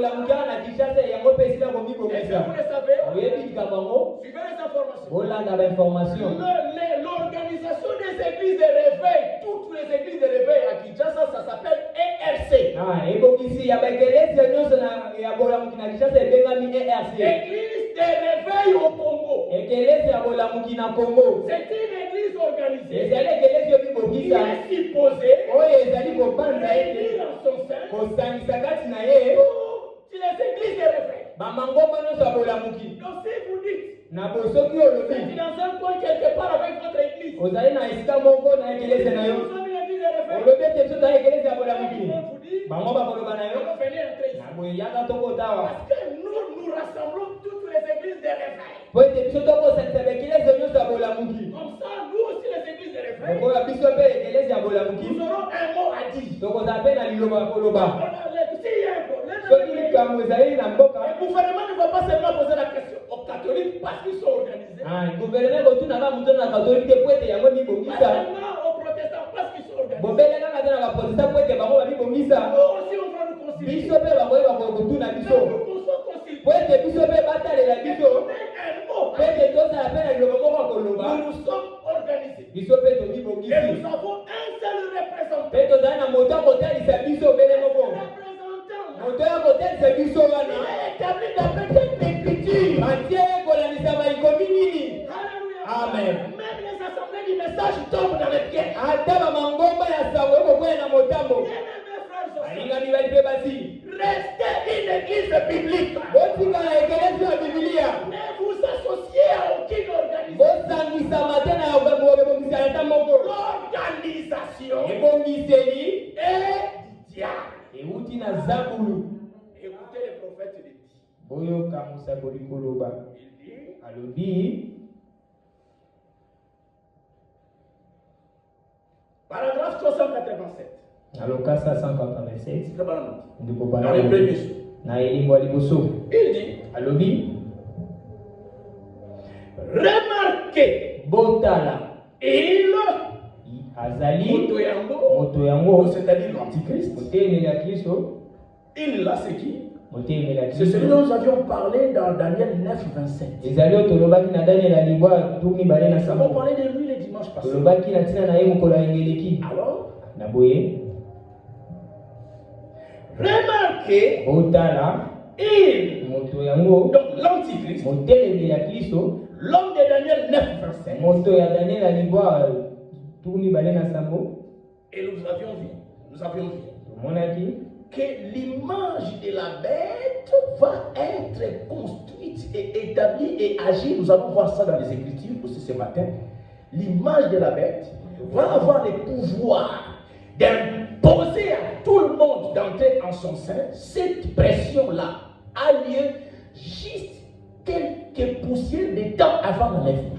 le savez? Suivez les informations. L'organisation des églises de réveil, toutes les églises de réveil à Kinshasa, ça s'appelle ERC. Ebongisi ya bakelezi nyonso na ya bolamuki na Kinshasa ebengami ERC. Église de réveil au Congo. Ekelezi ya bolamuki na Congo. C'est une église organisée. Ezali ekelezi yo bibongisa. Il est supposé Oyo ezali kobanza réunir en son sein kosangisa kati na ye toutes les églises de réveil. bamangomba nyonso ya bolamuki. Donc si vous dites, Na bosoki c'est olobi dans un coin quelque part avec votre église. ozali na esika moko na ekelezi na yo. Nous sommes une église de réveil. Olobi ete biso tozali ekelezi ya Ils bolamuki. vont vous dire, Bango bakoloba na yo. venez entrer ici. Na boye yaka tokotawa. Parce que nous rassemblons toutes les églises de réveil. Po ete biso tokosangisa bakelezi nyonso ya bolamuki. Comme ça, nous aussi les églises de réveil, Lokola biso mpe ekelezi ya bolamuki. nous aurons un mot à dire. Tokozala mpe na liloba koloba. S'il y a un problème, Soki likambo ezali na mboka. le gouvernement ne va pas seulement poser la question aux catholiques parce qu'ils sont organisés, Gouvernement kotuna kaka moto na katolike po ete yango pas mibongisa. seulement aux protestants parce qu'ils sont organisés. Bobele kaka te na baprotestant po ete bango bamibongisa. Nous aussi, on va nous concilier. Biso mpe bakoyeba kotuna biso. Nous qu'on soit conciliés. Po ete biso mpe batalela biso. On est un mot. Po ete tozala mpe na liloba moko ya koloba. Nous sommes organisés. Biso mpe Et tomibongisi. nous avons un seul représentant. Mpe tozala na moto ya kotalisa biso mbele moko. Représentant. Moto ya kotalisa biso Il wana. est établi d'après cette écriture. Matie kolalisa maikomi nini. Alléluia. Amen. Même les assemblées du message tombent dans les pièges. Ata bamangomba ya sango ekokwela na motambo. Bien-aimés frères et sœurs, Balinga mibali mpe basi. restez une église biblique. Botikala ekelezi ya bibilia. Ne vous associez à aucune organisation. Bosangisa te na ebongisi ya ata moko. L'organisation Ebongiseli est du diable. euti na zabulu. Écoutez les prophètes de Dieu. Boyoka mosakoli koloba. Il dit, Alobi paragraphe 387. na lokasa 187 Très bonne note. ndiko Dans bana les premiers jours. na elimbo ya liboso. Il dit, Alobi remarquez, botala il, azali moto yango, moto yango c'est-à-dire l'antichrist, motemeli ya Kristo. il là c'est qui? Motemeli ya C'est celui Kristo dont nous avions parlé dans Daniel 9, 27. ezali oyo tolobaki na Daniel ya libwa tumi bale na Nous avons sango. parlé de lui le dimanche passé. Tolobaki na ntina na ye mokolo ya engeleki Alors, na boye remarquez, botala il, moto yango donc l'antichrist, motelemi ya Kristo, l'homme de Daniel 9, 27. moto ya Daniel ya libwa tumi bale na sango. Et nous avions vu Tomonaki que l'image de la bête va être construite et établie et agir. Nous allons voir ça dans les Écritures aussi ce matin. L'image de la bête va avoir le pouvoir d'imposer à tout le monde d'entrer en son sein. Cette pression-là a lieu juste quelques poussières de temps avant l'enlèvement.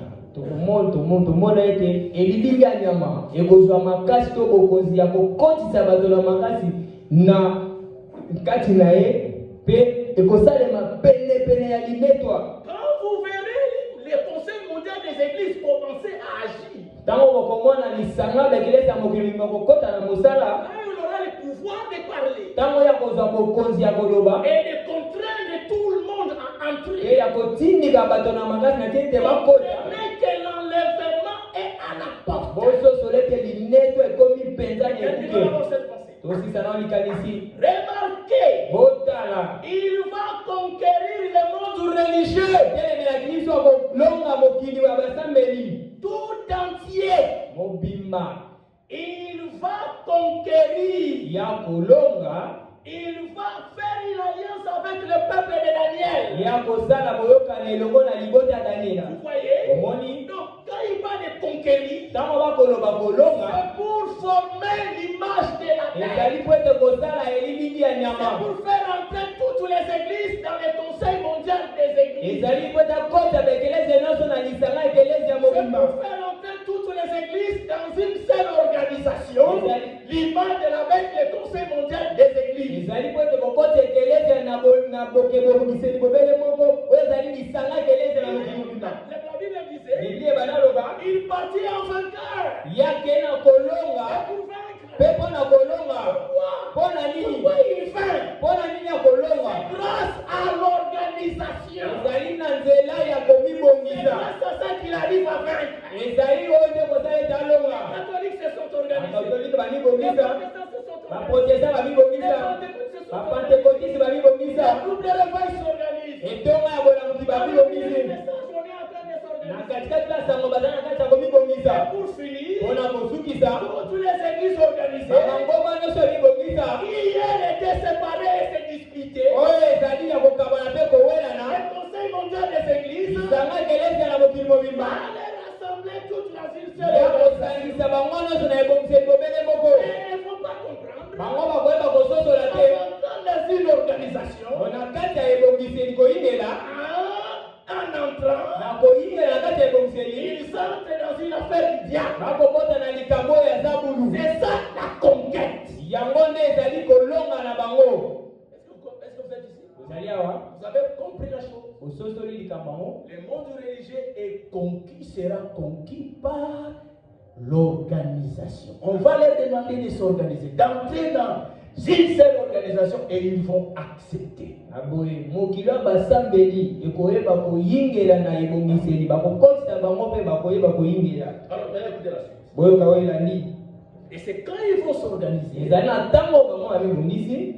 tomona ete elili ya nyama ekozwa makasi to bokonzi ya kokotisa bato na makasi na kati na ye mpe ekosalema penepene ya limetwa. Quand vous verrez le Conseil mondial des églises commencer à agir, ntango bokomona lisanga bakelesi ya mokili bakokota na mosala, là il aura le pouvoir de parler ntango ya kozwa bokonzi ya koloba et de contraindre tout le monde à entrer. e ya kotindika bato na makasi na tie ete bakota. Mais que l'enlèvement est à la porte. bososolo ete lineto ekomi mpenza na Quelqu'un ekuke. va avoir cette pensée. tosisa nao likanisi Remarquez, botala il va conquérir le monde religieux telemela kristo akolonga mokili ya basambeli tout entier. mobimba Il va conquérir. ya kolonga Il va faire une alliance avec le peuple de Daniel. ya kosala boyokana elongo na libota ya Daniela. Vous voyez? omoni Donc, quand il va de conquérir, ntango bakoloba kolonga c'est pour former l'image de la terre. ezali po ete kosala eliliki ya C'est nyama, pour faire entrer toutes les églises dans le Conseil mondial des églises. ezali po ete akota baekelesi nyonso na lisanga ekelesi ya C'est mobimba, pour faire entrer toutes les églises dans une seule organisation. L'image de la bête, le Conseil mondial des églises. ezali po ete kokota ekelesi na bokebobiseli bobele moko oyo ezali lisanga ekelesi na mokili mobimba. La Bible disait, biblia banaloba il partit en vainqueur. yake na kolonga Pour vaincre. mpe mpo na kolonga. Pourquoi? Mpo na nini? Pourquoi il vainc? Mpo na nini ya kolonga? Grâce à l'organisation. ezali na nzela ya komibongisa, Grâce à ça qu'il arrive à vaincre. ezali oyo nde kosala ete alonga. Les catholiques se sont organisés. Bakatolike bamibongisa, baprotestant bamibongisa, bapentecôtiste bamibongisa, etonga ya bolamuki bamibongisi. Na katikati ya sango baza na kati ya komibongisa. Mpona kosukisa, toutes les églises organisées bangoma nyonso ebibongisa. hier étaient séparées et se disputaient. Oyo ezali ya kokabana mpe kowelana. Le Conseil mondial des églises lisanga ekelesi na mokili mobimba allait rassembler toute la ville ya kosangisa bango nyonso na ebongiseli bobele moko. Et il ne faut pas comprendre. Bango bakoyeba kososola te. Dans une organisation, na kati ya ebongiseli koyingela en entrant, na koyingela na kati ya ebongiseli ils entrent dans une affaire du diable. bakobota na likambo oyo ya zabulu. C'est ça la conquête. yango nde ezali kolonga na bango. Est-ce que vous êtes ici? ozali awa Vous avez compris la chose? ososoli likambo yango. Le monde religieux est conquis, sera conquis par l'organisation. On va leur demander de s'organiser, d'entrer dans une seule organisation et ils vont accepter. aboye mokili oyo basambeli ekoyeba koyingela na ebongiseli bakokotisa bango mpe bakoyeba koyingela. Alors, maintenant, écoutez la suite. boyoka oyo elandi Et c'est quand ils vont s'organiser, ezali na ntango bango babebongisi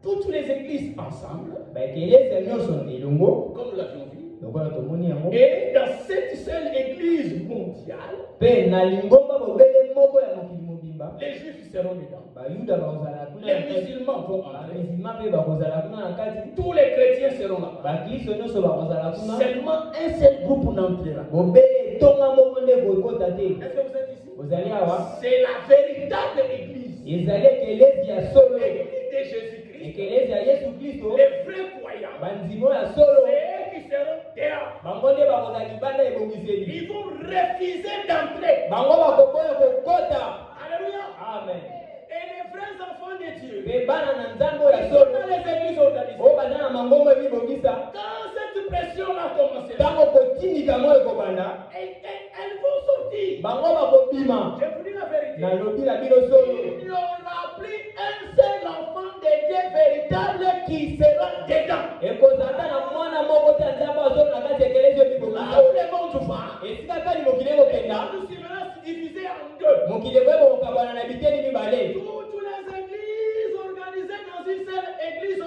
toutes les églises ensemble, baekelesi nyonso elongo comme nous l'avions vu, lokola tomoni yango. et dans cette seule église mondiale, mpe na lingomba bobele moko ya mokili mobimba les juifs seront dedans, bayuda bakozala kuna les musulmans vont entrer, bamizima mpe bakozala kuna na kati, tous les chrétiens seront là. bakristo nyonso bakozala kuna. Seulement un seul groupe n'entrera. bobele etonga moko nde boekota te. Est-ce que vous êtes ici? ozali awa C'est la véritable église. ezali ekelesi ya solo, L'église de Jésus-Christ. ekelesi ya yesu kristo, Les vrais croyants, bandimo ya solo, c'est eux qui seront dehors. bango nde bakozala libanda ebongiseli. Ils vont refuser d'entrer. bango bakoboya kokota. Alléluia. amen. Et les vrais enfants de Dieu, mpe bana na nzambe oyo ya ils sont solo dans les églises organisées. oyo baza na mangombo ebibongisa, Quand cette pression-là commencera, ntango kotindika mo ekobanda, elles vont sortir. bango bakobima. Je vous dis la vérité. nalobi na bino solo, Il n'y aura plus un seul enfant de Dieu véritable qui sera dedans. ekozala na mwana moko te nzambe azolo na kati ya ekelesi oyo Là bibongisa. où le monde va, esika kani mokili ekokenda, nous serons divisés en deux. mokili ekoyeba kokabwana na biteni mibale. Toutes les églises organisées dans une seule église,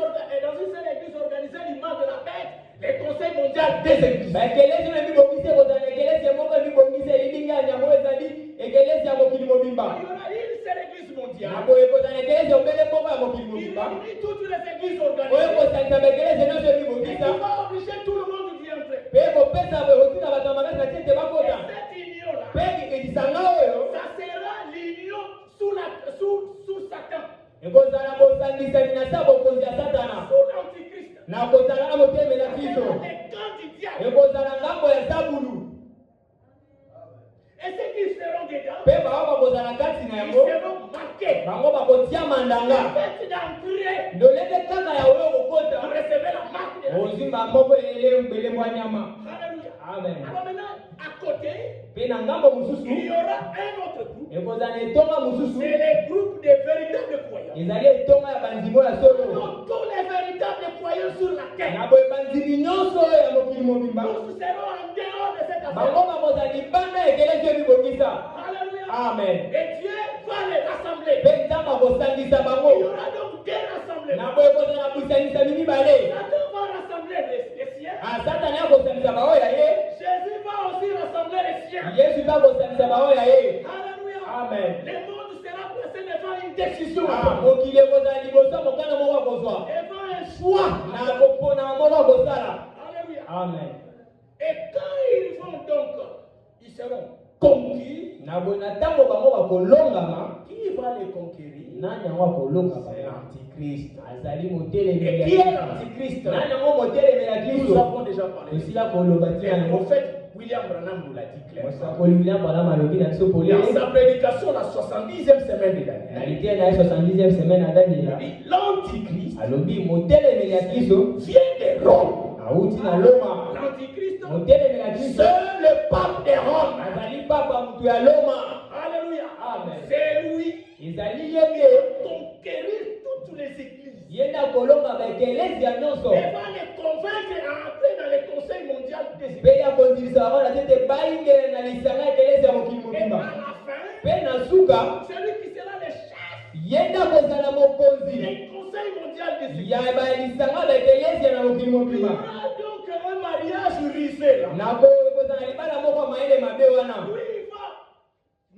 organisée l'image de la fête, le Conseil mondial des églises. baekelesi oyo ebibongisi ekozala na ekelesi moko ebibongisa elidinga ya yango ezali ekelesi ya mokili mobimba. Il y aura une seule église mondiale. nako ekozala na ekelesi obele moko ya mokili Il mobimba réunit toutes les églises oyo organisées. ekosalisa baekelesi nyonso Et qui ebibongisa va obliger tout le monde d'y entrer. mpe kopesa kotina bato ya makasi na tie ete Et bakota. cette union-là, mpe lisanga oyo ça sera l'union sous Satan, ekozala kosangisani na sa bokonzi ya satana, sous l'Antichrist. na kozala na motemela Ça kristo, sera les camps du diable. ekozala ngambo ya zabulu. Et ceux qui seront dedans, mpe bao bakozala kati na ils yango, seront marqués. bango bakotia mandanga. Faites d'entrer, ndolende kaka ya oyo kokota vous recevez la marque de la vie. ozimba moko elele mwa nyama. Alléluia. amen. Alors maintenant, à côté, mpe na ngambo il mosusu y aura un autre groupe. ekozala na etonga mosusu, C'est le groupe des véritables croyants. ezali etonga ya bandimo ya solo, Donc, tous les véritables croyants sur la terre, na boye bandimi nyonso oyo ya mokili mobimba, tous seront en dehors de cette bango affaire. bakozala libanda ya ekelesi oyo bibongisa. Alléluia. amen. Et Dieu va les rassembler. mpe nzambe akosangisa Il y bango, aura donc deux rassemblements. na boye kozala na busanisami mibale. Satan va rassembler les siens. satana akosangisa baoyo ya ye, Jésus va aussi rassembler les siens. yesu mpe akosangisa baoyo ya ye. Alléluia. amen. Le monde sera placé devant une décision. mokili ekozala liboso ya mokano moko akozwa, Devant un choix. na kopona moko akosala. Alléluia. amen. Et quand ils vont donc, ils seront conquis. na boye na ntango bango bakolongama, Qui va les conquérir? nani yango akolongama? C'est l'Antichrist. azali Et motelemeli qui ya est Kristo. l'Antichrist? nani yango motelemeli ya Nous kristo? avons déjà parlé. osila koloba ti Le yango. prophète William Branham nous l'a dit clairement. mosakoli william branham alobi na biso polele Dans sa prédication, la 70e semaine de na Daniel, litie na ye 70e semaine ya daniela, il dit, l'Antichrist alobi motelemeli ya kristo vient de Rome. awuti na Loma. L'Antichrist, motelemeli ya kristo c'est le pape de Rome. azali papa mutu ya Loma. Alléluia. Amen. C'est lui ezali qui ye va nde conquérir toutes les églises. ye nde akolonga baekelesi ya nyonso, Et va les convaincre à entrer dans le Conseil mondial des églises. mpe ya kondimisa bango na tete bayingele na lisanga ekelesi ya mokili Et mobimba. à la fin, mpe na suka celui qui sera le mobima. donc un mariage risé là. Na ko kozala libala moko maele mabe wana. Lui, il va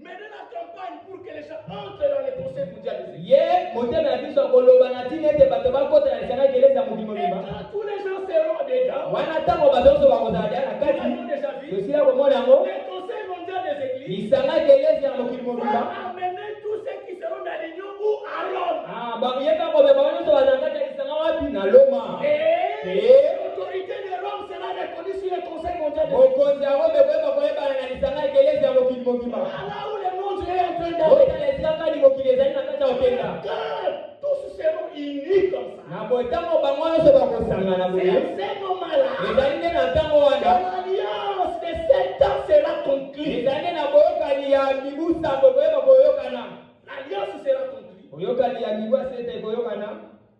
mener la campagne pour que les gens entrent dans le conseil mondial des églises. Ye motema na biso koloba na tinete bato bakota na lisanga keleza mobima Et mobima. quand tous les gens seront dedans, Wana tango bazoso bakozala na nous kati. l'avons déjà vu, Tosila komona yango. le conseil mondial des églises Lisanga keleza ya mokili mobima. va amener tous ceux qui seront dans l'union ou à Rome. Ah, bakiyeka kobeba nyonso bazanga te lisanga wapi na Loma. Et l'autorité de Rome sera reconnue sur le conseil mondial des églises. Mokonzi yango bekoyeba koyebana na lisanga keleza ya mokili mobima. Là où le monde est en train d'aller. Otala esika kani mokili ezali na kati ya okenda. Quand tous seront unis comme ça, Na boye ntango bango nyonso bakosangana c'est boye. à ce moment-là Ezali nde na ntango que wana. l'alliance de 7 ans sera conclue. Ezali nde na boyokani ya mibu sambo koyeba koyokana. L'alliance sera conclue. Boyokani ya mibu asete koyokana.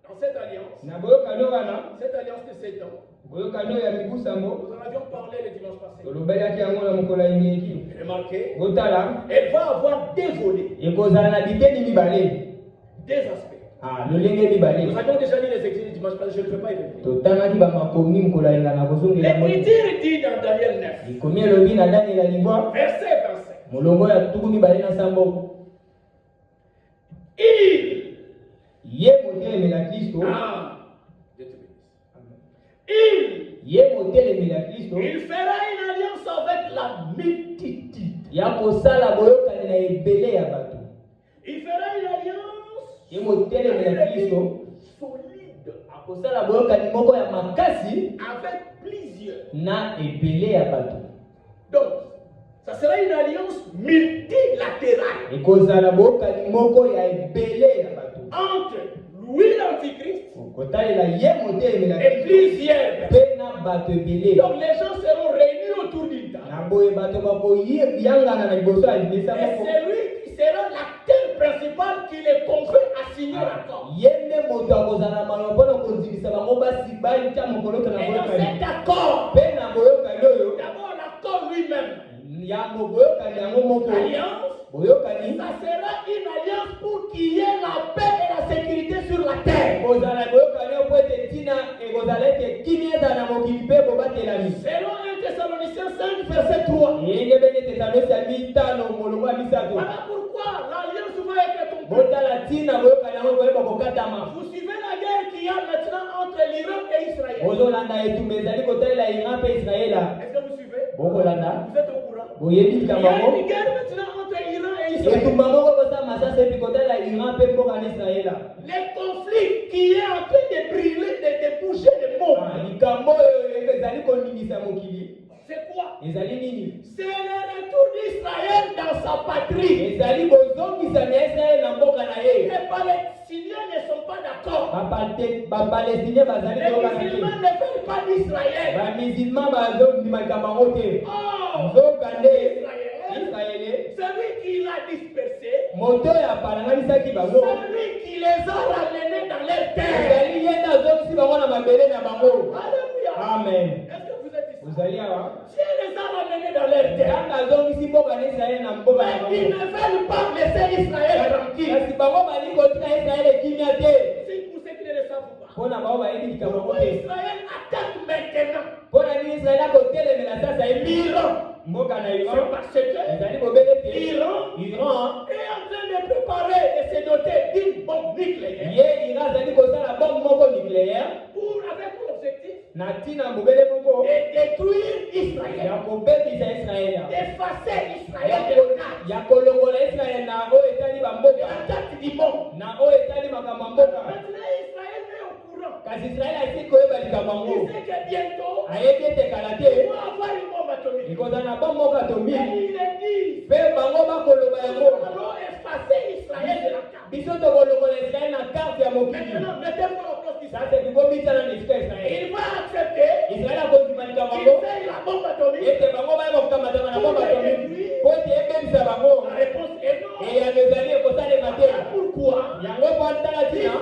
Dans cette alliance, Na boyokani wana. cette alliance de 7 ans, Boyokani ya mibu sambo. nous en avions parlé le dimanche passé. Tolobelaki yango na mokolo ya imeki. Remarquez, Botala. elle va avoir deux volets, Ekozala na biteni mibale. deux aspects. Ah, lolenge mibale. Nous avions déjà lu les écrits du dimanche passé, je ne peux pas y revenir. Totangaki bamakomi mokolo ya ngana kozongela mo. L'écriture dit dans Daniel 9, Ikomi elobi na Daniel ya libwa. verset 25. Molongo ya tuku mibale na sambo. Ye motelemela Kristo. Dieu te bénisse. Ye motelemela Kristo. Il fera une alliance avec la multitude. Ya kosala boyokani na ebele ya bato. Il fera une alliance Ye motelemela Kristo. solide Akosala boyokani moko ya makasi avec plusieurs. na ebele ya bato. Donc, ça sera une alliance multilatérale Ekozala boyokani moko ya ebele ya bato. entre Louis l'Antichrist Kotalela ye motelemela et Kristo. plusieurs. Pe na bato ebele. Donc, les gens seront réunis autour d'une table. Na boye bato bakoyangana na liboso ya limesa Et moko. c'est lui qui sera l'acteur principal qui les convainc à signer l'accord. Ye nde moto akozala maloba mpona kondimisa bango basi baita mokolo to na Et dans boyokani. cet accord, Pe na boyokani oyo d'abord l'accord lui-même, ya boyokani yango moko. l'alliance, Boyokani ça sera une alliance pour qu'il y ait la paix et la sécurité sur la terre. kozala boyokani oyo po ete ntina ekozala ete kimia ezala na mokili mpe bobatelami. Selon 1 Thessaloniciens 5, verset 3. Yenge bene Thessalonike ya mitano molongo ya misato. Voilà pourquoi l'alliance va être conclue. Botala ntina boyokani yango koyeba kokatama. Vous suivez la guerre qu'il y a maintenant entre l'Iran et Israël. Ozolanda etumba ezali kotalela Iran mpe Israela. Est-ce que vous suivez? Bokolanda Vous êtes au courant? boyebi Il y likambo a yango. une guerre maintenant entre l'Iran et Israël. etumba moko kosa masasa epi kotalela Iran mpe mboka na Israela. Les conflits qui est en train de brûler, de bouger le monde. Likambo oyo ezali koningisa mokili. C'est quoi? Ezali nini? C'est le retour d'Israël dans sa patrie. Ezali bozongisa na Israel na mboka na ye. Les Palestiniens ne sont pas d'accord. Bapalestinien bazali Les koyoka na musulmans te. ne veulent pas d'Israël. Bamisilma bazondima likambo yango te. Oh, Nzoka nde Israël, Israele celui qui l'a dispersé, moto oyo apalanganisaki bango. celui qui les a ramenés dans leur terre. Ezali ye nde azongisi bango na mabele na bango. Alléluia. Amen. Est-ce que vous êtes ici? Ozali awa. Dieu les a ramenés dans leur terre. Ntango azongisi mboka na Israele na mboka na Mais ils bango. ne veulent pas laisser Israël tranquille. Kasi bango bali kotika Israele kimia te. C'est pour ceux qui ne le savent pas. Mpona bango bayebi likambo yango Pourquoi te. Israël attaque maintenant? Mpona nini Israele akotelemela sasa L'Iran. mboka na C'est Iran parce que ezali kobele te. Iran Iran est en train de préparer et se doter d'une bombe nucléaire ye Iran azali kosala bombe moko nucléaire avec pour objectif na ntina mobele moko de détruire Israël, ya kobebisa Israele, d'effacer Israël de la carte, ya kolongola Israele na oyo etali de bamboka la carte du monde. na oyo etali makambo ya mboka. Maintenant, Israël est au courant. Kasi Israele asili koyeba likambo yango. Il sait que bientôt, Ayebi ete kala il te va avoir une bombe atomique. ekozala na bombe moko Et atomiki il est dit, mpe bango bakoloba yango nous allons effacer Israël de la carte. biso tokolongola Israele na karte ya mokili. Maintenant, mettez-vous au place d'Israël. Sasa tukomitana na esika Israele. Il va accepter Israele akondima likambo qu'il yango fait la bombe atomique. ete bango bayeba kokamatama na bombe atomiki po ete ebebisa bango. La réponse est non. eyano ezali ekosalema te. Pourquoi yango mpo atala tina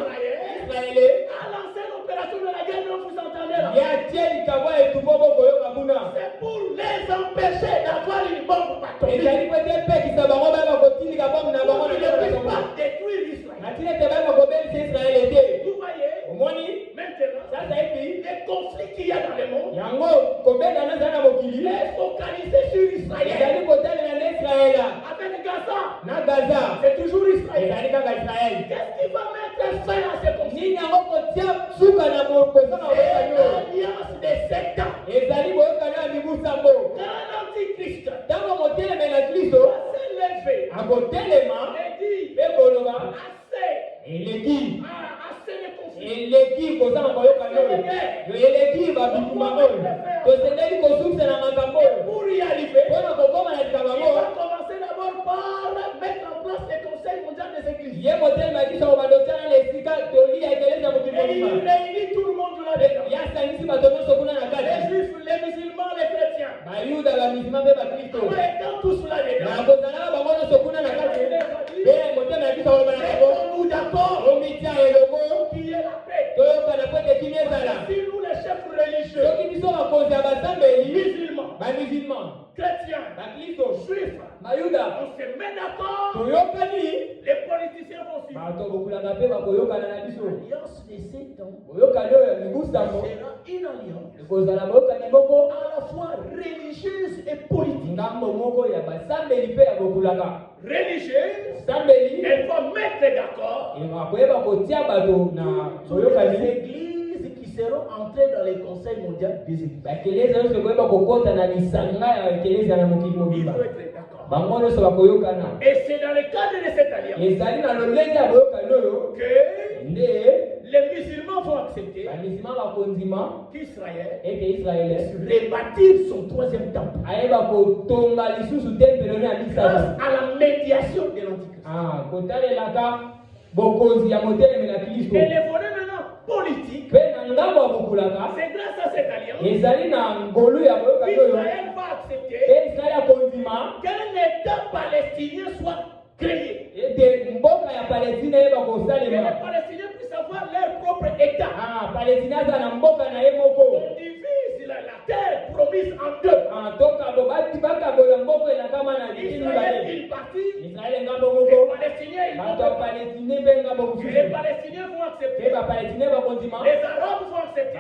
Israele a lancé l'opération de la guerre dont vous entendez là? yatie likambo ya etumbo bokoyoka kuna. C'est pour les empêcher d'avoir une bombe atomique. ezali po ete epekisa bango bayeba kotindika bombe na bango Pour na qu'ils ne kati ya puissent bango. pas détruire Israël. na tina ete bayeba kobebisa Israele te. Vous voyez, omoni maintenant, sasa les conflits qu'il y a dans le monde est focalisé sur Israël. Avec Gaza, c'est toujours Israël. Qu'est-ce qui va mettre fin à ces conflits? C'est l'alliance des 7 ans. Quand l'antichrist va s'élever et dire assez de conflits. Pour y arriver, il va commencer d'abord par mettre en place le Conseil mondial des églises. Et il réunit tout le monde là-dedans. Les juifs, les musulmans, les chrétiens. Étant tous là-dedans, mettons-nous d'accord qui est la paix. Si nous, les chefs religieux, musulmans, chrétiens, juifs, on se met d'accord, les politiciens vont suivre. L'alliance des 7 ans sera une alliance à la fois religieuse et politique. Religieuse, elle va mettre d'accord toutes les églises qui seront entrées dans les conseils mondiaux des églises. Il faut être d'accord. Et c'est dans le cadre de cette alliance que les musulmans vont accepter qu'Israël rebâtir son 3e temple grâce à la médiation de l'Antichrist. Et les volets maintenant politiques, c'est grâce à cette alliance qu'Israël va accepter qu'un État palestinien soit créé. Et que les Palestiniens puissent avoir leur propre État. On divise la terre promise en 2. Israël une partie, les Palestiniens une autre partie. Les Palestiniens vont accepter. Les Arabes vont accepter.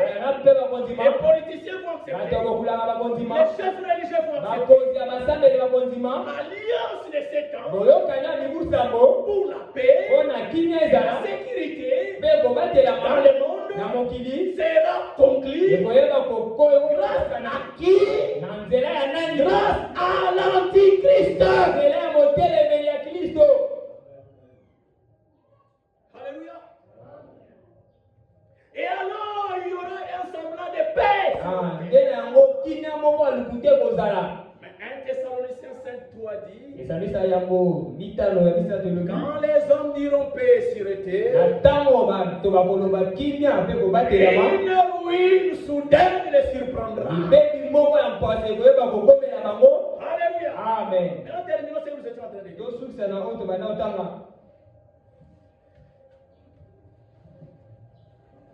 Les politiciens vont accepter. Les chefs religieux vont accepter. L'alliance de 7 ans pour la paix, la sécurité dans le monde sera conclue grâce à qui? Grâce à l'Antichrist. Alléluia. Et alors il y aura un semblant de paix. Mais 1 Thessaloniciens 5:3 dit: quand les hommes diront paix et sûreté, une ruine soudaine les surprendra. Alléluia. Amen. Maintenant, terminons ce que nous étions en train de dire.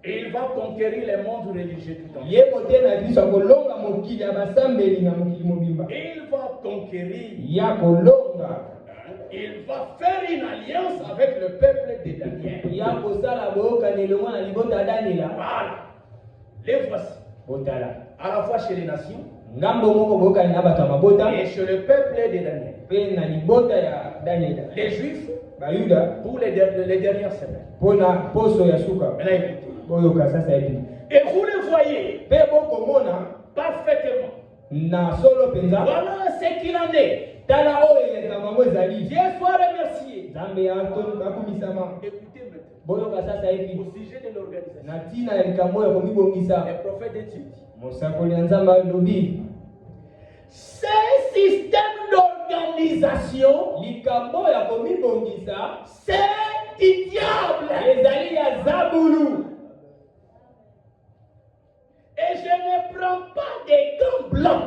Il va conquérir les mondes religieux tout entier. Il va conquérir. Il va faire une alliance avec le peuple de Daniel. Voilà. Les voici. À la fois chez les nations et chez le peuple de Daniel. Les Juifs pour les dernières semaines. Maintenant, écoutez. Et vous le voyez parfaitement. Voilà ce qu'il en est. Dieu soit remercié. Écoutez maintenant. Au sujet de l'organisation, le prophète de Dieu dit: ces systèmes d'organisation, c'est du diable. Et je ne prends pas des gants blancs.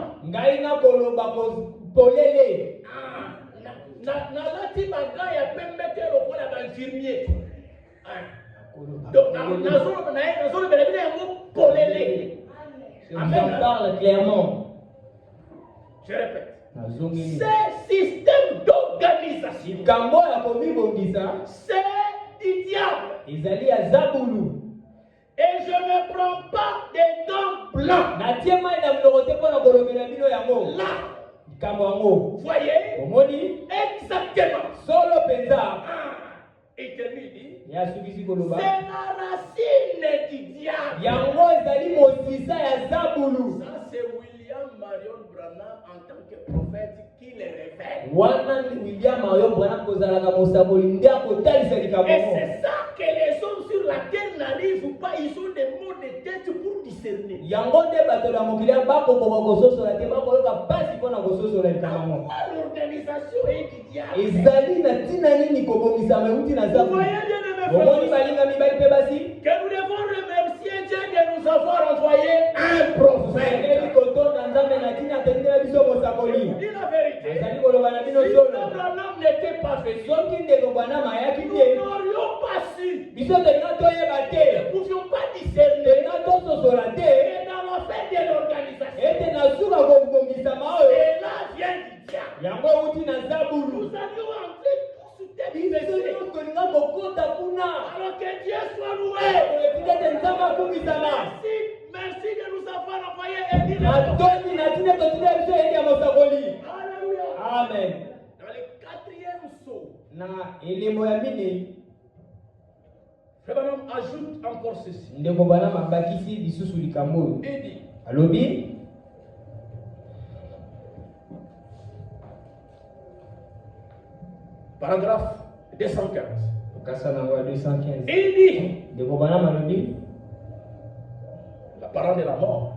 Nalati baga ya pembe te lokola ba infirmier. Donc nazolo belebele yango polele. J'en parle clairement. Je répète. Ces systèmes d'organisation, c'est du diable. Et je ne prends pas des gants blancs. Là, vous voyez, exactement. Solo penza. Et termine, dit, Ya subisi koloba. c'est la racine du diable. Yango ezali mosisa ya Zabulu. Ça, c'est William Marion Branham en tant que prophète qui les révèle. Wana William Marion Branham kozalaka mosaboli nde akotalisa likambo. Et c'est ça que les hommes sur la terre n'arrivent pas. Ils ont des mots de tête pour discerner. Yango nde bato na mokili bakokoka kososola te bakoyoka pasi mpona kososola likambo. L'organisation est du diable. Ezali na ntina nini kobongisama euti na Zabulu. Omoni balinga mibali mpe basi. Que nous devons remercier Dieu de nous avoir envoyé un prophète. Dis la vérité. Si Abraham n'était pas venu, nous n'aurions pas su. Nous ne pouvions pas discerner. Et dans la fête de l'organisation, et là vient du diable. Nous allions entrer tous tête baissée. Alors que Dieu soit loué. Merci de nous avoir envoyé un Alléluia. Amen. Dans le 4e saut, Frère Branham ajoute encore ceci. Il dit, alobi paragraphe 215. Il dit, la parole de la mort,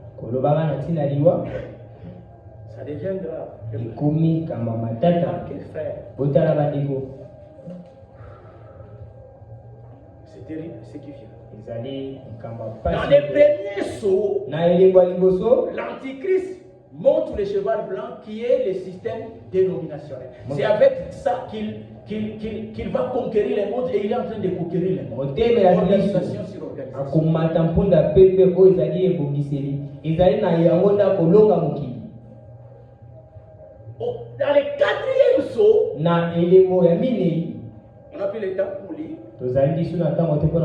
ça devient grave. Que faire? C'est terrible ce qui vient. Dans les premiers sauts, l'Antichrist montre le cheval blanc qui est le système dénominationnel. C'est avec ça qu'il va conquérir le monde et il est en train de conquérir le monde. Organisation sur organisation. Dans le 4e saut, on a pris le temps pour lire. Vous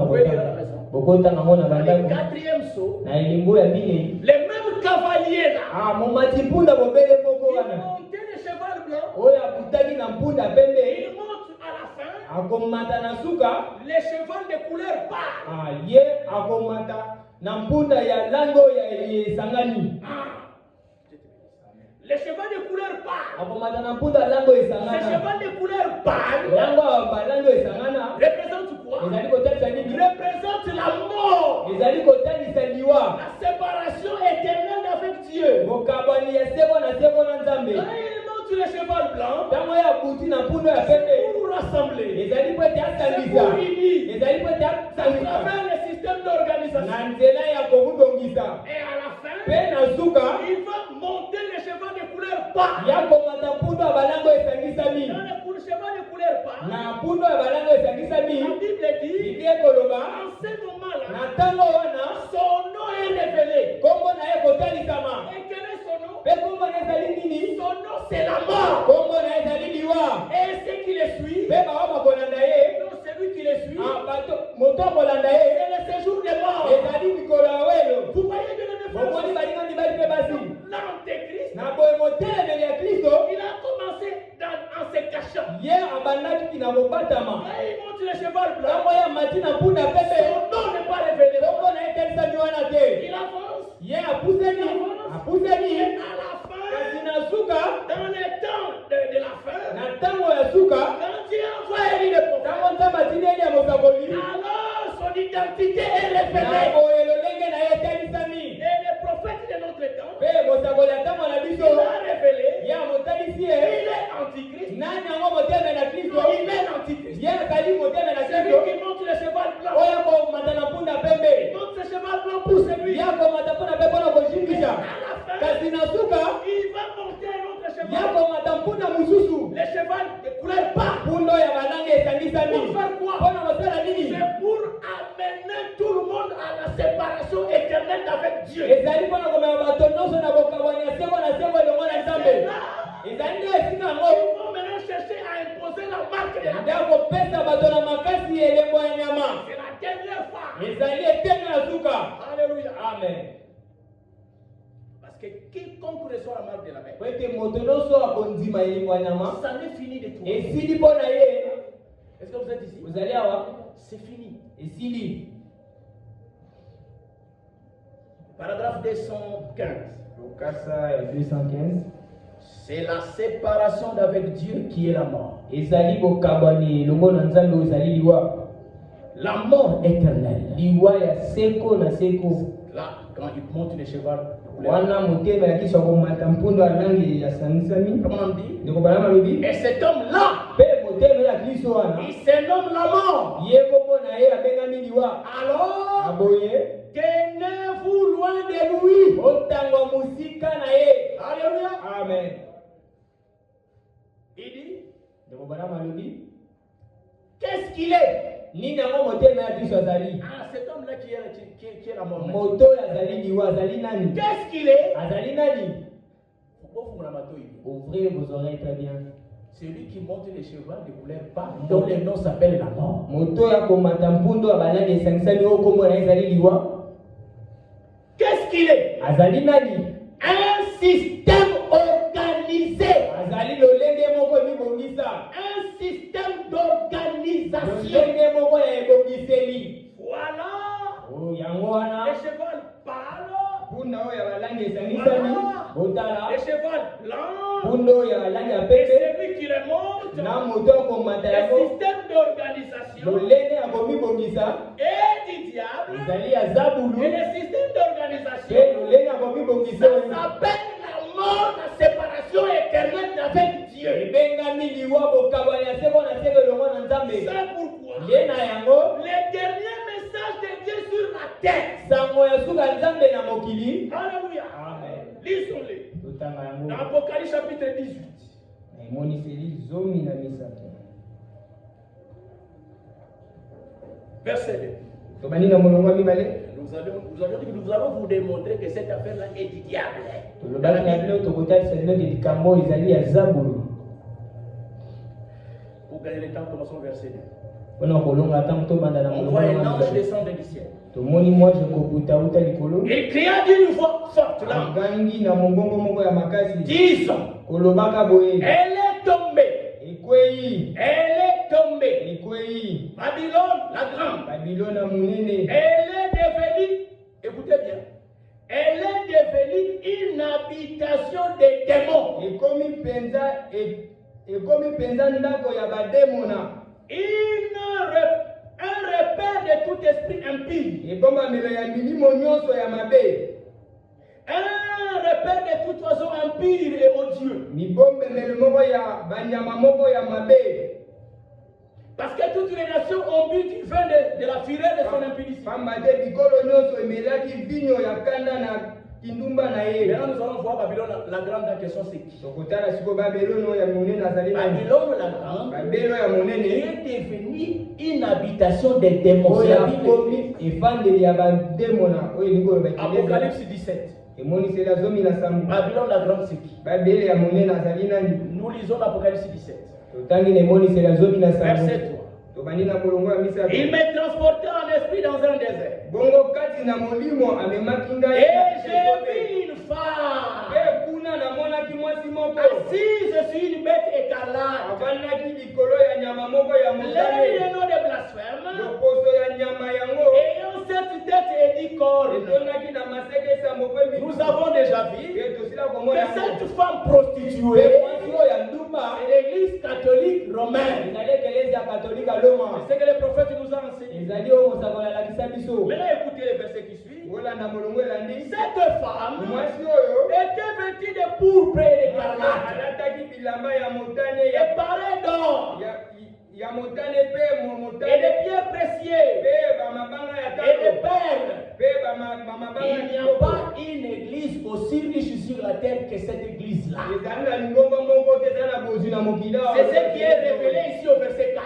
pouvez lire à la maison. Dans le 4e saut, les mêmes cavaliers là, ils montaient le cheval blanc, ils montent à la fin les chevaux de couleur pâle. Les chevaux de couleur pâle. Ces chevaux de couleur pâle représentent quoi? Représentent la mort. La séparation éternelle avec Dieu. Quand il monte le cheval blanc, c'est pour nous rassembler. C'est pour unir. À travers le système d'organisation. Et à la fin, il va monter les chevaux de couleur pâle. Dans les chevaux de couleur pâle, la Bible dit, en ce moment-là, son nom est révélé. Et quel est son nom? Son nom c'est la mort. Et ce qui le suit, non, c'est lui qui le suit, c'est le séjour des morts. Vous voyez bien l'Antéchrist, il a commencé en se cachant. Quand il monte le cheval blanc, son nom n'est pas révélé. Il avance. Et à la fin, dans les temps de la fin, quand Dieu envoie Élie le prophète, alors son identité est révélée. Et les prophètes de notre temps, il a révélé, il est antichrist. Il est l'antichrist. C'est lui qui monte le cheval blanc. Il monte le cheval blanc pour celui. À la fin, il va monter un autre cheval. Le cheval de couleur pâle. Pour faire quoi? C'est pour amener tout le monde à la séparation éternelle avec Dieu. Ils vont maintenant chercher à imposer la marque de la. C'est la dernière fois. Alléluia. Amen. Parce que quiconque reçoit la marque de la bête, ça n'est fini de tout. Est-ce que vous êtes ici? Vous allez avoir. C'est fini. Et s'il Paragraphe 215. Lokasa 215. C'est la séparation d'avec Dieu qui est la mort. La mort éternelle. Là, quand il monte le cheval, comment on dit? Et cet homme-là, il se nomme la mort. Alors, tenez-vous loin de lui. Alléluia. Amen. Il dit, qu'est-ce qu'il est? Ah, cet homme-là qui est la mort. Qu'est-ce qu'il est? Ouvrez vos oreilles très bien. C'est lui qui monte les chevaux de couleur pas, dont le nom s'appelle la mort. Qu'est-ce qu'il est? Un système organisé. Un système d'organisation. Voilà. Le cheval parle. Le cheval lance. Et c'est lui qui remonte. Le système d'organisation et du diable. Et le système d'organisation, ça s'appelle la mort, la séparation éternelle avec Dieu. C'est pourquoi le dernier message de Dieu sur la terre. Alléluia. Amen. Lisons-le. Dans Apocalypse chapitre 18. Verset 2. Nous allons vous démontrer que cette affaire-là est du diable. Pour gagner le temps, commençons verset 2. On voit un ange descendre du ciel. Il cria d'une voix forte là, disant, elle est tombée. Elle est tombée. Babylone la grande. Elle est devenue, écoutez bien, elle est devenue une habitation des démons. Un repère de tout esprit impie. Un repère de tout oiseau impie et odieux. Parce que toutes les nations ont bu du vin de la fureur de son impudicité. Maintenant nous allons voir Babylone la grande en question, c'est qui? Babylone la grande est devenue une habitation des démons. Apocalypse 17. Babylone la grande, c'est qui? Nous lisons l'Apocalypse 17. Verset 3. Il m'a transporté en esprit dans un désert. Et j'ai vu une femme assise sur une bête écarlate. L'un des noms de blasphème, ayant cette tête et 10 cornes. Nous avons déjà vu que cette femme prostituée est l'église catholique romaine. C'est ce que le prophète nous a enseigné. Maintenant écoutez le verset qui suit. Cette femme était vêtue de pourpre et d'écarlate et parée d'or et de pierres précieuses et de perles. Il n'y a pas une église aussi riche sur la terre que cette église-là. C'est ce qui est révélé ici au verset 4.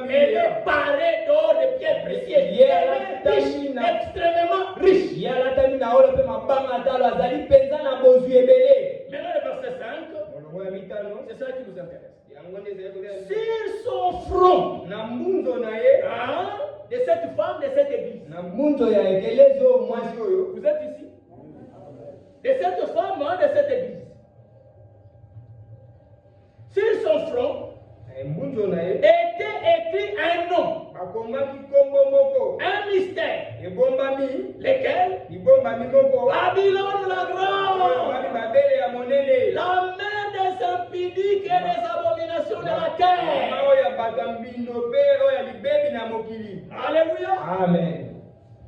Elle est parée d'or, de pierres précieuses. Elle est riche, extrêmement riche. Maintenant le verset 5, c'est ça qui nous intéresse. Sur son front, de cette femme, de cette église. Na munzo ya ekelezi oyo mwasi oyo. Vous êtes ici? De cette femme, de cette église. Sur son front Munzo na ye était écrit un nom, bakomaki kombo moko, un mystère. ebombami, Lequel? libombami moko, Babylone la oyo grande, babele ya monene, la mère des impudiques et des abominations de la terre. mama oyo ya bato ya mbindo mpe oyo ya libebi na mokili. Alléluia. Amen.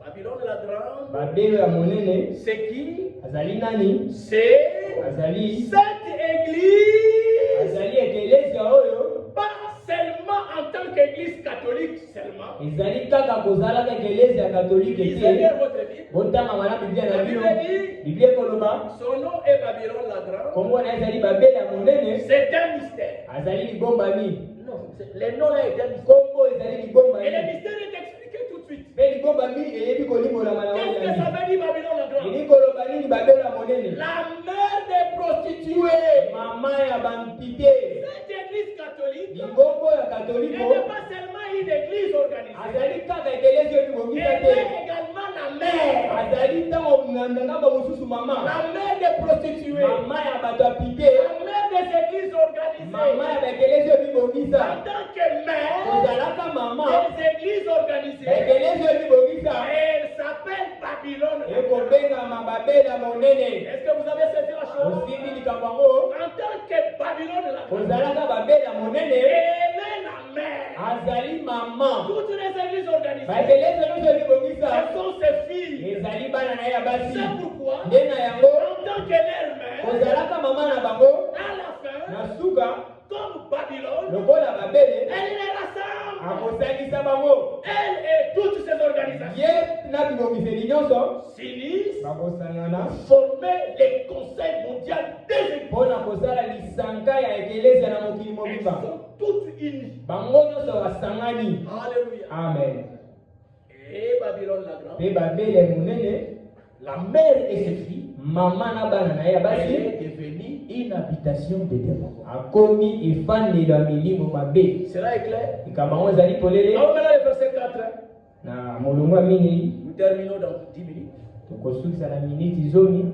Babylone la grande, Babelo ya monene c'est qui? azali nani? C'est Azali cette église. azali ekelezi oyo Pas seulement en tant qu'église catholique seulement. ezali kaka kozala ekelezi ya katolike Lisez te. bien votre Bible. Botanga mana biblia na La bino. Bible dit, Biblia ekoloba son nom est Babylone la grande. kombo na ye ezali babele ya monene, C'est un mystère. azali libombami. Non, le nom là est un mystère. Kombo ezali Et le libombami. mystère est expliqué tout de suite. Mpe libombami eyebi kolimbolama na Qu'est-ce que ça veut dire Babylone la grande? eli koloba nini babele ya monene? La mère des prostituées. Mama ya bampite. Cette église catholique Libombo ya elle katoliko n'est pas seulement une église organisée. azali kaka ekelezi oyo libongisa Elle te. est également la mère. Azali ntango na ngambo mosusu mama. La mère des prostituées. Mama ya bato ya pite. La mère des églises organisées. Mama ya baekelezi oyo En libongisa. tant que mère Ozalaka mama des églises organisées, ekelezi oyo libongisa elle s'appelle Babylone. ekobengama babele ya monene. Est-ce que vous avez saisi la chose? Osimbi likambo yango En tant que Babylone, la grande, ozalaka babele ya monene elle est la mère. azali mama. Toutes les églises organisées, baekelezi nyonso libongisa ce sont ses filles. ezali bana na ye ya basi. C'est pourquoi, nde na yango en tant que leur mère, ozalaka mama na bango à la fin, na suka comme Babylone, lokola babele elle les rassemble. akosalisa bango. Elle et toutes ces organisations ye na bibongiseli nyonso s'unissent bakosangana former le Conseil mondial des églises. mpo na kosala lisanga ya ekelezia na mokili Elles mobimba. sont toutes unies. Bango nyonso basangani. Alléluia. Amen. Et Babylone la grande, Mpe babele monene la mère et ses filles, mama na bana na ye ya elle basi est devenue une habitation des démons. akomi efandelo ya milimo mabe. Cela est clair? likambo yango ezali polele Alors maintenant le verset 4, na molongo ya minei. nous terminons dans 10 minutes. tokosukisa na miniti zomi.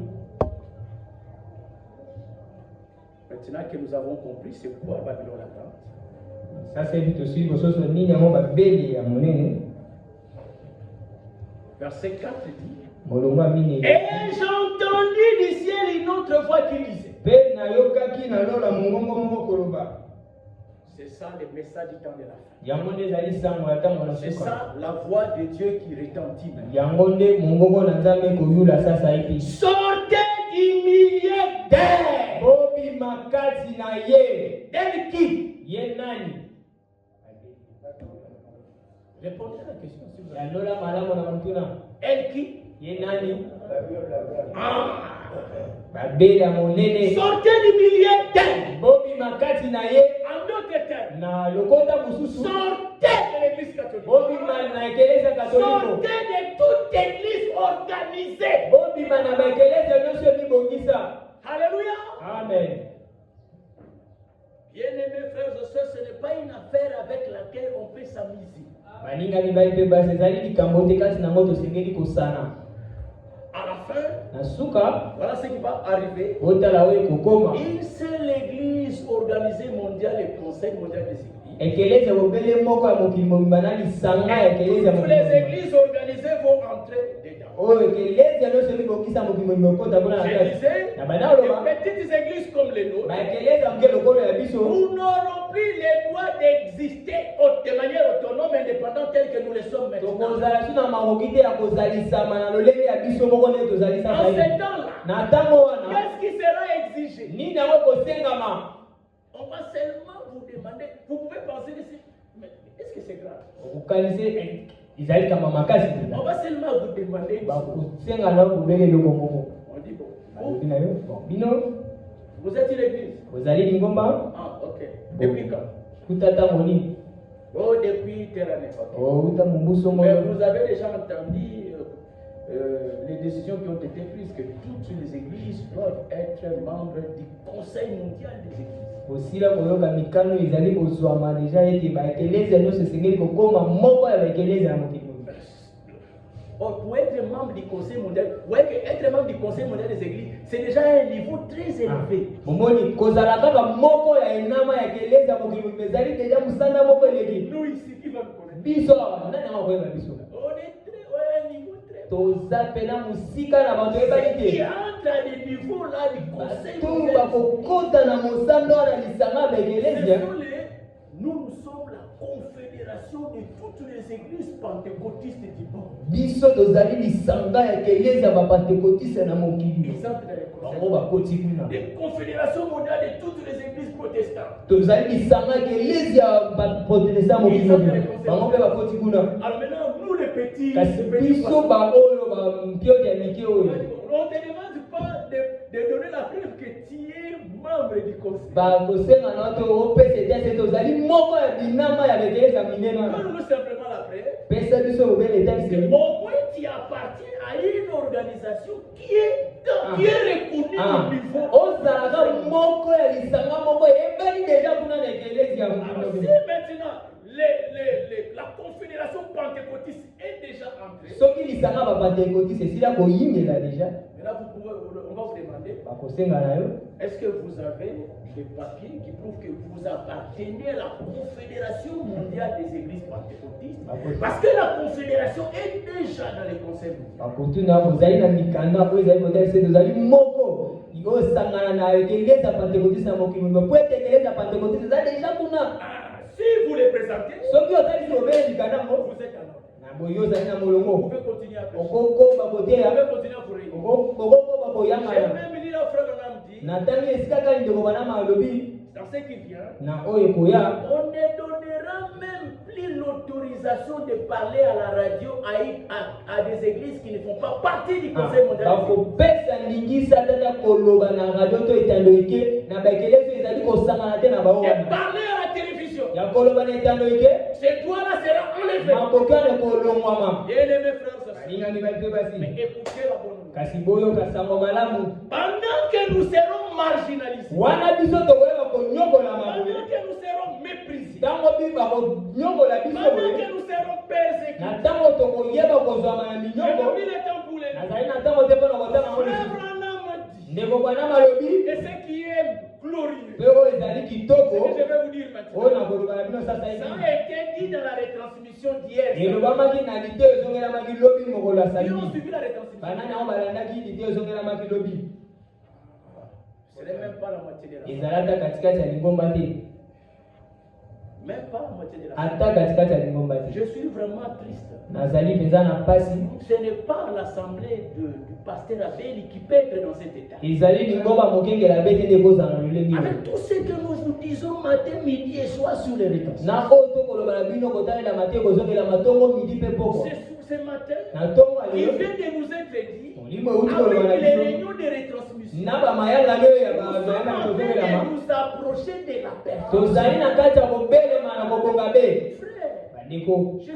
Maintenant que nous avons compris c'est quoi Babylone la grande, sasa hivi tosili kososo nini yango babele ya monene. verset 4 dit, molongo ya minei. et j'entendis du ciel une autre voix qui disait, mpe nayokaki nalola mongongo moko koloba. c'est ça le message du temps de la fin. yango nde ezali sango ya ntango na C'est suka. ça la voix de Dieu qui retentit. yango nde mongongo na nzambe ekoyula sasa hivi. Sortez du milieu d'elle. bobima kati na ye. Elle qui? ye nani? Répondez à la question s'il vous plaît. yalola malamu na motuna. Elle qui? ye nani? Ah. babele ya monene. Sortez du milieu d'elle. bobima kati na ye. En d'autres termes, na lokota mosusu. sortez de l'église catholique. bobima na ekelezia katoliko. Sortez de toute église organisée. bobima na baekelezia nyonso emibongisa. Alléluia. Amen. Bien-aimés frères et sœurs, ce n'est pas une affaire avec laquelle on peut s'amuser. baninga mibali mpe basi ezali likambo te kasi nango tosengeli kosana. À la fin, na suka voilà ce qui va arriver. otala oyo ekokoma. Une seule église organisée mondiale, le Conseil mondial des églises. ekelezia bobele moko ya mokili mobimba na lisanga ya ekelezia ya Toutes mokili les mobimba. églises organisées vont entrer dedans. oyo ekelezia nyonso emibongisa mokili mobimba okota mpona na Je kati. disais, na banda oloba les petites églises comme les nôtres, baekelezia moke lokolo ya biso nous n'aurons plus le droit d'exister de manière autonome, indépendante, telle que nous le sommes maintenant. tokozala su na makoki te ya kozalisama na lolenge ya biso moko nde tozali sasa En hivi. ce temps-là, na ntango wana qu'est-ce qui sera exigé? nini yango kosengama. On va seulement vous demander, vous pouvez penser ici, mais est-ce que c'est grave? okokanisi ezali kama makasi te. On va seulement vous demander, bakosenga na bobele eloko moko. on dit bon, balobi na yo bon bino vous êtes une église? ozali lingomba Ah, ok. Depuis quand? kuta ntango nini. Oh, depuis Terrané. Ok. outa mobuso Mais moko. vous avez déjà entendu les décisions qui ont été prises que toutes les églises doivent être membres du Conseil mondial des églises. osila koyoka mikano ezali kozwama deja ete baekelezia nyonso esengeli kokoma moko ya baekelezia ya mokili pour être membre du conseil mondial, vous voyez qu'être membre du conseil mondial des églises, c'est déjà un niveau très élevé. Nous, ici, qui va nous connaître? Biso, On est très, un niveau très haut. Qui entre à des niveaux là du conseil mondial. Nous sommes la confédération de toutes les églises pentecôtistes du monde. Biso tozali lisanga ya keleza ba pentecôtiste na mokili. Les confédérations mondiales de toutes les églises protestantes. Tozali lisanga ya keleza ba protestant mokili. Bango pe ba koti kuna. Alors maintenant nous les petits, biso ba oyo ba mpio ya mike oyo. On te demande pas de donner la preuve que tu es membre du conseil. Ba kosenga na to opesete se tozali moko ya binama ya keleza minena. Donne-nous simplement la preuve. Pesa biso obele Au moins tu appartiens à une organisation qui est reconnue au niveau. Ozalaka moko ya lisanga moko ebali deja kuna na keleza. Si maintenant la confédération pentecôtiste est déjà entrée. Soki lisanga ba pentecôtiste c'est là ko yingela déjà. Mais là on va vous demander. Ba kosenga na yo. Est-ce que vous avez des papiers qui prouvent que vous appartenez à la confédération mondiale des églises pentecôtistes? Parce que la confédération est déjà dans les conseils mondiaux. Bakotuna bozali na mikanda po ezali modèle c'est tozali moko. Yo sangana na église pentecôtiste na mokili mo po église pentecôtiste za déjà kuna. Si vous les présentez, soki ozali sobele mikanda mo vous êtes alors. Na boyo zali na molongo. Vous pouvez continuer à prêcher. Okoko bakoteya. Vous pouvez continuer à prier. Okoko bakoyanga. J'ai même lu le frère Branham dit. Natali esika kani ndeko bana malobi. Dans ce qui vient, na oyo koya. On ne donnera même plus l'autorisation de parler à la radio à des églises qui ne font pas partie du conseil mondial. Bakopesa ndingisa tata koloba na radio to etaloike na bakelezo ezali kosangana te na bawo. Et parler à la télévision. Ya koloba na etaloike. C'est toi là sera enlevé. Makokane kolongwama. Bien-aimés frères et sœurs. Ninga nibate basi. Mais écoutez la bonne nouvelle. Kasi boyo kasango malamu. Pendant que nous serons marginalisés. Wana biso to weba ko nyokola maboye. Pendant que nous serons méprisés. Tango biba ko nyokola biso. Pendant que nous serons persécutés. Na tango to ko yeba ko zwa na minyoko. Il est temps pour les. Na zaina tango te pona ko tana mo. Ndeko bana malobi. Et ce qui est glorieux. Pero ezali kitoko. Je vais vous dire maintenant. Oh na koloba na bino sasa hivi. Ça a été dit dans la retransmission d'hier. Et le bamaki na lite ezongela maki lobi mokolo Ils asali. ont suivi la retransmission. Banani on balandaki lite ezongela maki lobi. Ce n'est même pas la moitié de la. Ezalata katikati ya lingomba te. Même pas la moitié de la. Ata katikati ya lingomba te. Je suis vraiment triste. Nazali penza na pasi. Ce n'est pas l'assemblée du pasteur Abel qui peut être dans cet état. Ezali lingomba mokengela bete nde kozala lolenge. Avec tout ce que nous vous disons matin, midi et soir sur les retransmissions. Na oto koloba na bino kotalela mate kozongela matongo midi pe poko. Ce matin, Na tongo il alelo. vient de nous être dit Avec les réunions de retransmission. Na ba mayala leo ya Nous ba sommes mayala en kozongela train ma. de nous approcher de la personne. Tozali na kati ya kobelema na kobonga be. Frère, Bandeko. je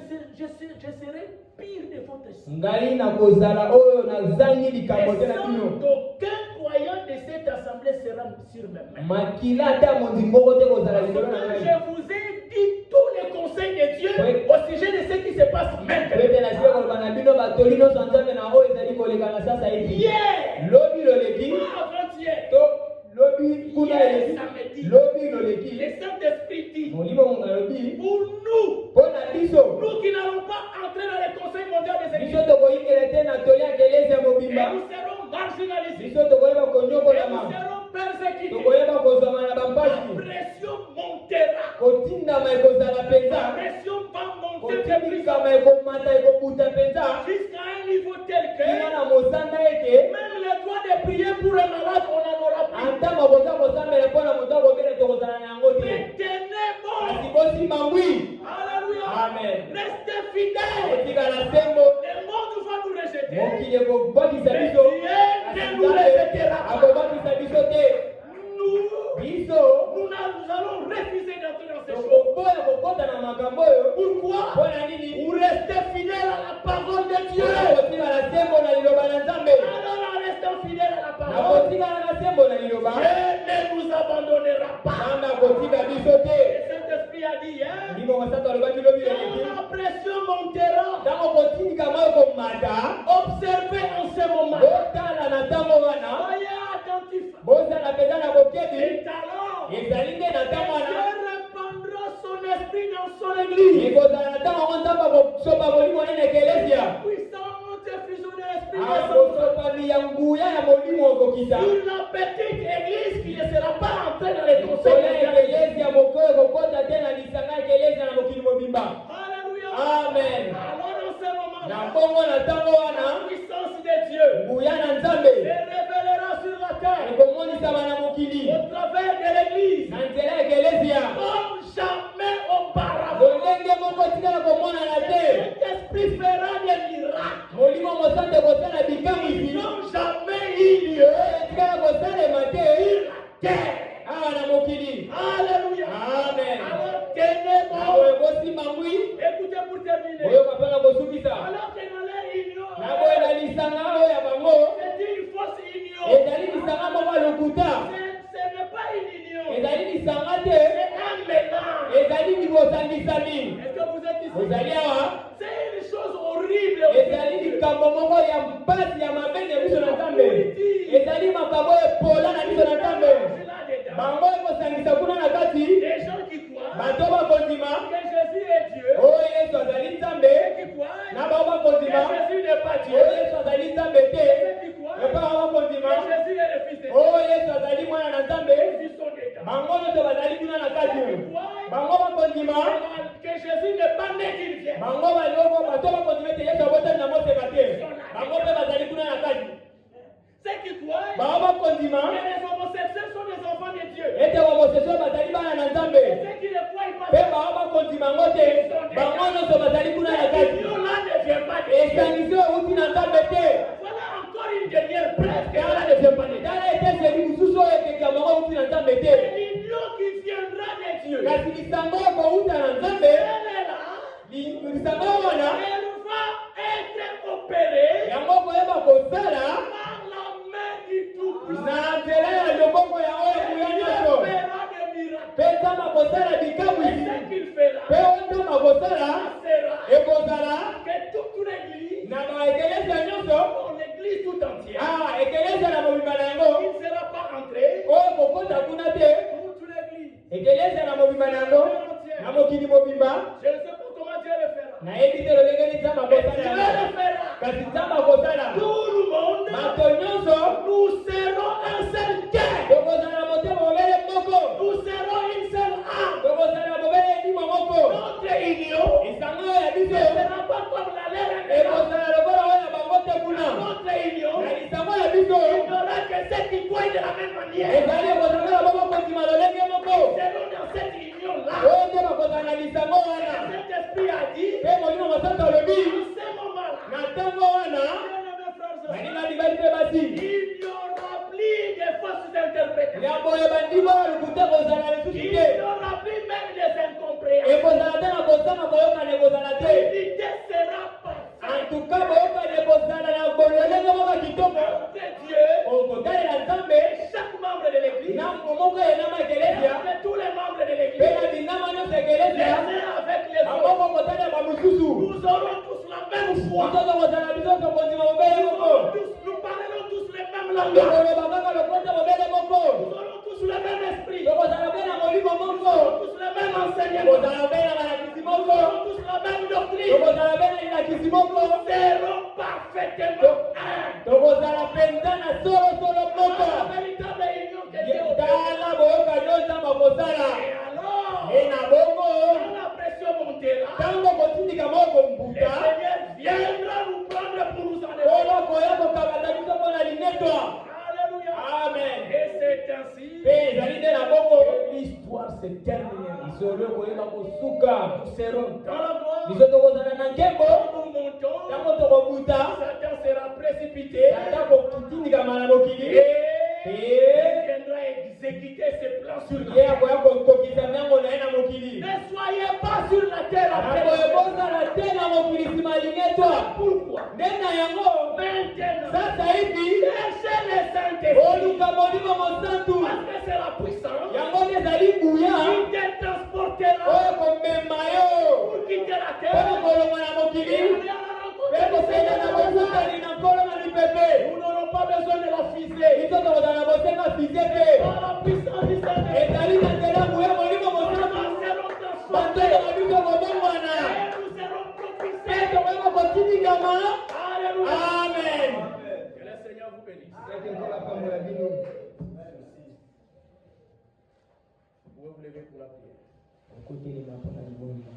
serai pire de votre signe. Ngai na kozala oyo na zangi likambo te na bino. Aucun croyant de cette assemblée sera sur mes mains. Makila ta mondimoko te kozala likolo na ngai. Je vous ai dit tous les conseils de Dieu au sujet de ce qui se passe maintenant. Bete na sio koloba na bino batoli nyonso nzambe na oyo ezali koleka na sasa hivi. Hier, Lobi loleki. pas avant-hier, To lobi kuna eleki. Lobi loleki. le Saint-Esprit dit Molimo monga lobi. pour nous, Pona biso. nous qui n'allons pas entrer dans les conseils mondiaux des Biso églises, tokoyingela te na toli ya keleza et mobimba. nous serons marginalisés, Biso tokoyeba et konyokola nous ma. serons persécutés. Tokoyeba kozwama na La bampasi. pression montera. Kotindama ekozala La penza. pression va monter de plus en Kotilikama ekomata ekobuta penza. plus jusqu'à un niveau tel que Kina na mosanda ete. même le droit de prier pour un malade, on n'en aura plus. Anta makoza kosambela mpona moto akobela tokozala na yango te. Mais tenez Kasi bon. bosimba ngwi. Alléluia. Amen. Restez fidèles. Kotikala sembo. Le monde va nous rejeter. Mokili ekobwakisa Mais biso. Dieu ne nous rejettera pas. Akobwakisa biso te. Biso. Nous allons refuser d'entrer dans ces choses. Tokoboya kokota na makambo oyo. Pourquoi? Mpona nini? Pour rester fidèles à la parole de Dieu. Kotikala sembo na liloba na Nzambe. Alors en restant fidèles à la Na parole, kotikala na sembo na liloba. Dieu ne nous abandonnera pas. Nzambe akotika biso te. Le Saint-Esprit a dit, hein? Ndimo mosantu alobaki lobi Quand eleki. la pression montera, Ntango kotinika moyo komata. Observez en ce moment. Soyez attentifs. Et alors, Dieu répandra son esprit dans son église. Puissante effusion de l'esprit sur la petite église qui ne sera pas entrée dans les conseils. Alléluia. Amen. Alors en ce moment, Na la puissance de Dieu se révélera sur la terre au travers de l'église comme jamais auparavant. Cet esprit fera des miracles qui n'ont jamais eu lieu sur la terre. Alléluia. Amen. Alors tenez bon. Écoutez pour terminer. Alors que dans leur union, c'est une fausse union. Ce n'est pas une union. C'est un mélange. Est-ce que vous êtes ici? C'est une chose horrible. Des gens qui croient que Jésus est Dieu, qui croient que Jésus n'est pas Dieu, qui croient que Jésus est le Fils de Dieu. Ils sont des gens. Que Jésus n'est pas né d'une vierge. Ceux qui croient que les homosexuels sont des enfants de Dieu. Et ceux qui ne croient pas, là ne vient pas de Dieu. Voilà encore une dernière preuve que là ne vient pas de Dieu. L'union qui viendra de Dieu. Elle est là. Elle va être opérée par la main du Tout-Puissant. Elle fera des miracles. Et ce qu'il fera, sera que toute l'église, l'église tout entière, il ne sera pas entré toute l'église. Je ne sais pas comment Dieu le fera. Mais Dieu le fera. Tout le monde, nous serons un seul cœur. Nous serons une seule âme. Notre union ne sera pas comme la laine. Notre union, il n'y aura que ceux qui croient de la même manière. Seront dans cette union-là. Cet esprit a dit, en ce moment-là, il n'y aura plus de fausses interprétations. Il n'y aura plus même des incompréhensions. L'unité sera parfaite. Chaque membre de l'église, tous les membres de l'église, les uns avec les autres, nous aurons tous la même foi. Nous parlerons tous les mêmes langages. Nous aurons tous le même esprit. Nous aurons tous le même enseignement. Nous aurons tous la même doctrine. Nous serons parfaitement un. La véritable union que Dieu opère. Et alors, quand la pression montera, le Seigneur viendra nous prendre pour nous enlever. Alléluia. Amen. Et c'est ainsi que l'histoire se termine. Nous serons dans la gloire. Nous montons. Satan sera précipité. Et il viendra exécuter ses plans sur la terre. Ne soyez pas sur la terre après. Pourquoi? Maintenant, cherchez les Saint-Esprits. Parce que c'est la puissance qui te transportera pour quitter la terre. Et aller à la rencontre du Seigneur. baptisé te. Par la puissance du Saint-Esprit. ezali na nzela moye molimo mosusu banzela babiso kobongwana Et nous serons propulsés. mpe tokoki kotitikama. Alléluia. Amen. Que le Seigneur vous bénisse. ete nzela pambola bino. Vous pouvez vous lever pour la prière. okotelema mpona libongo.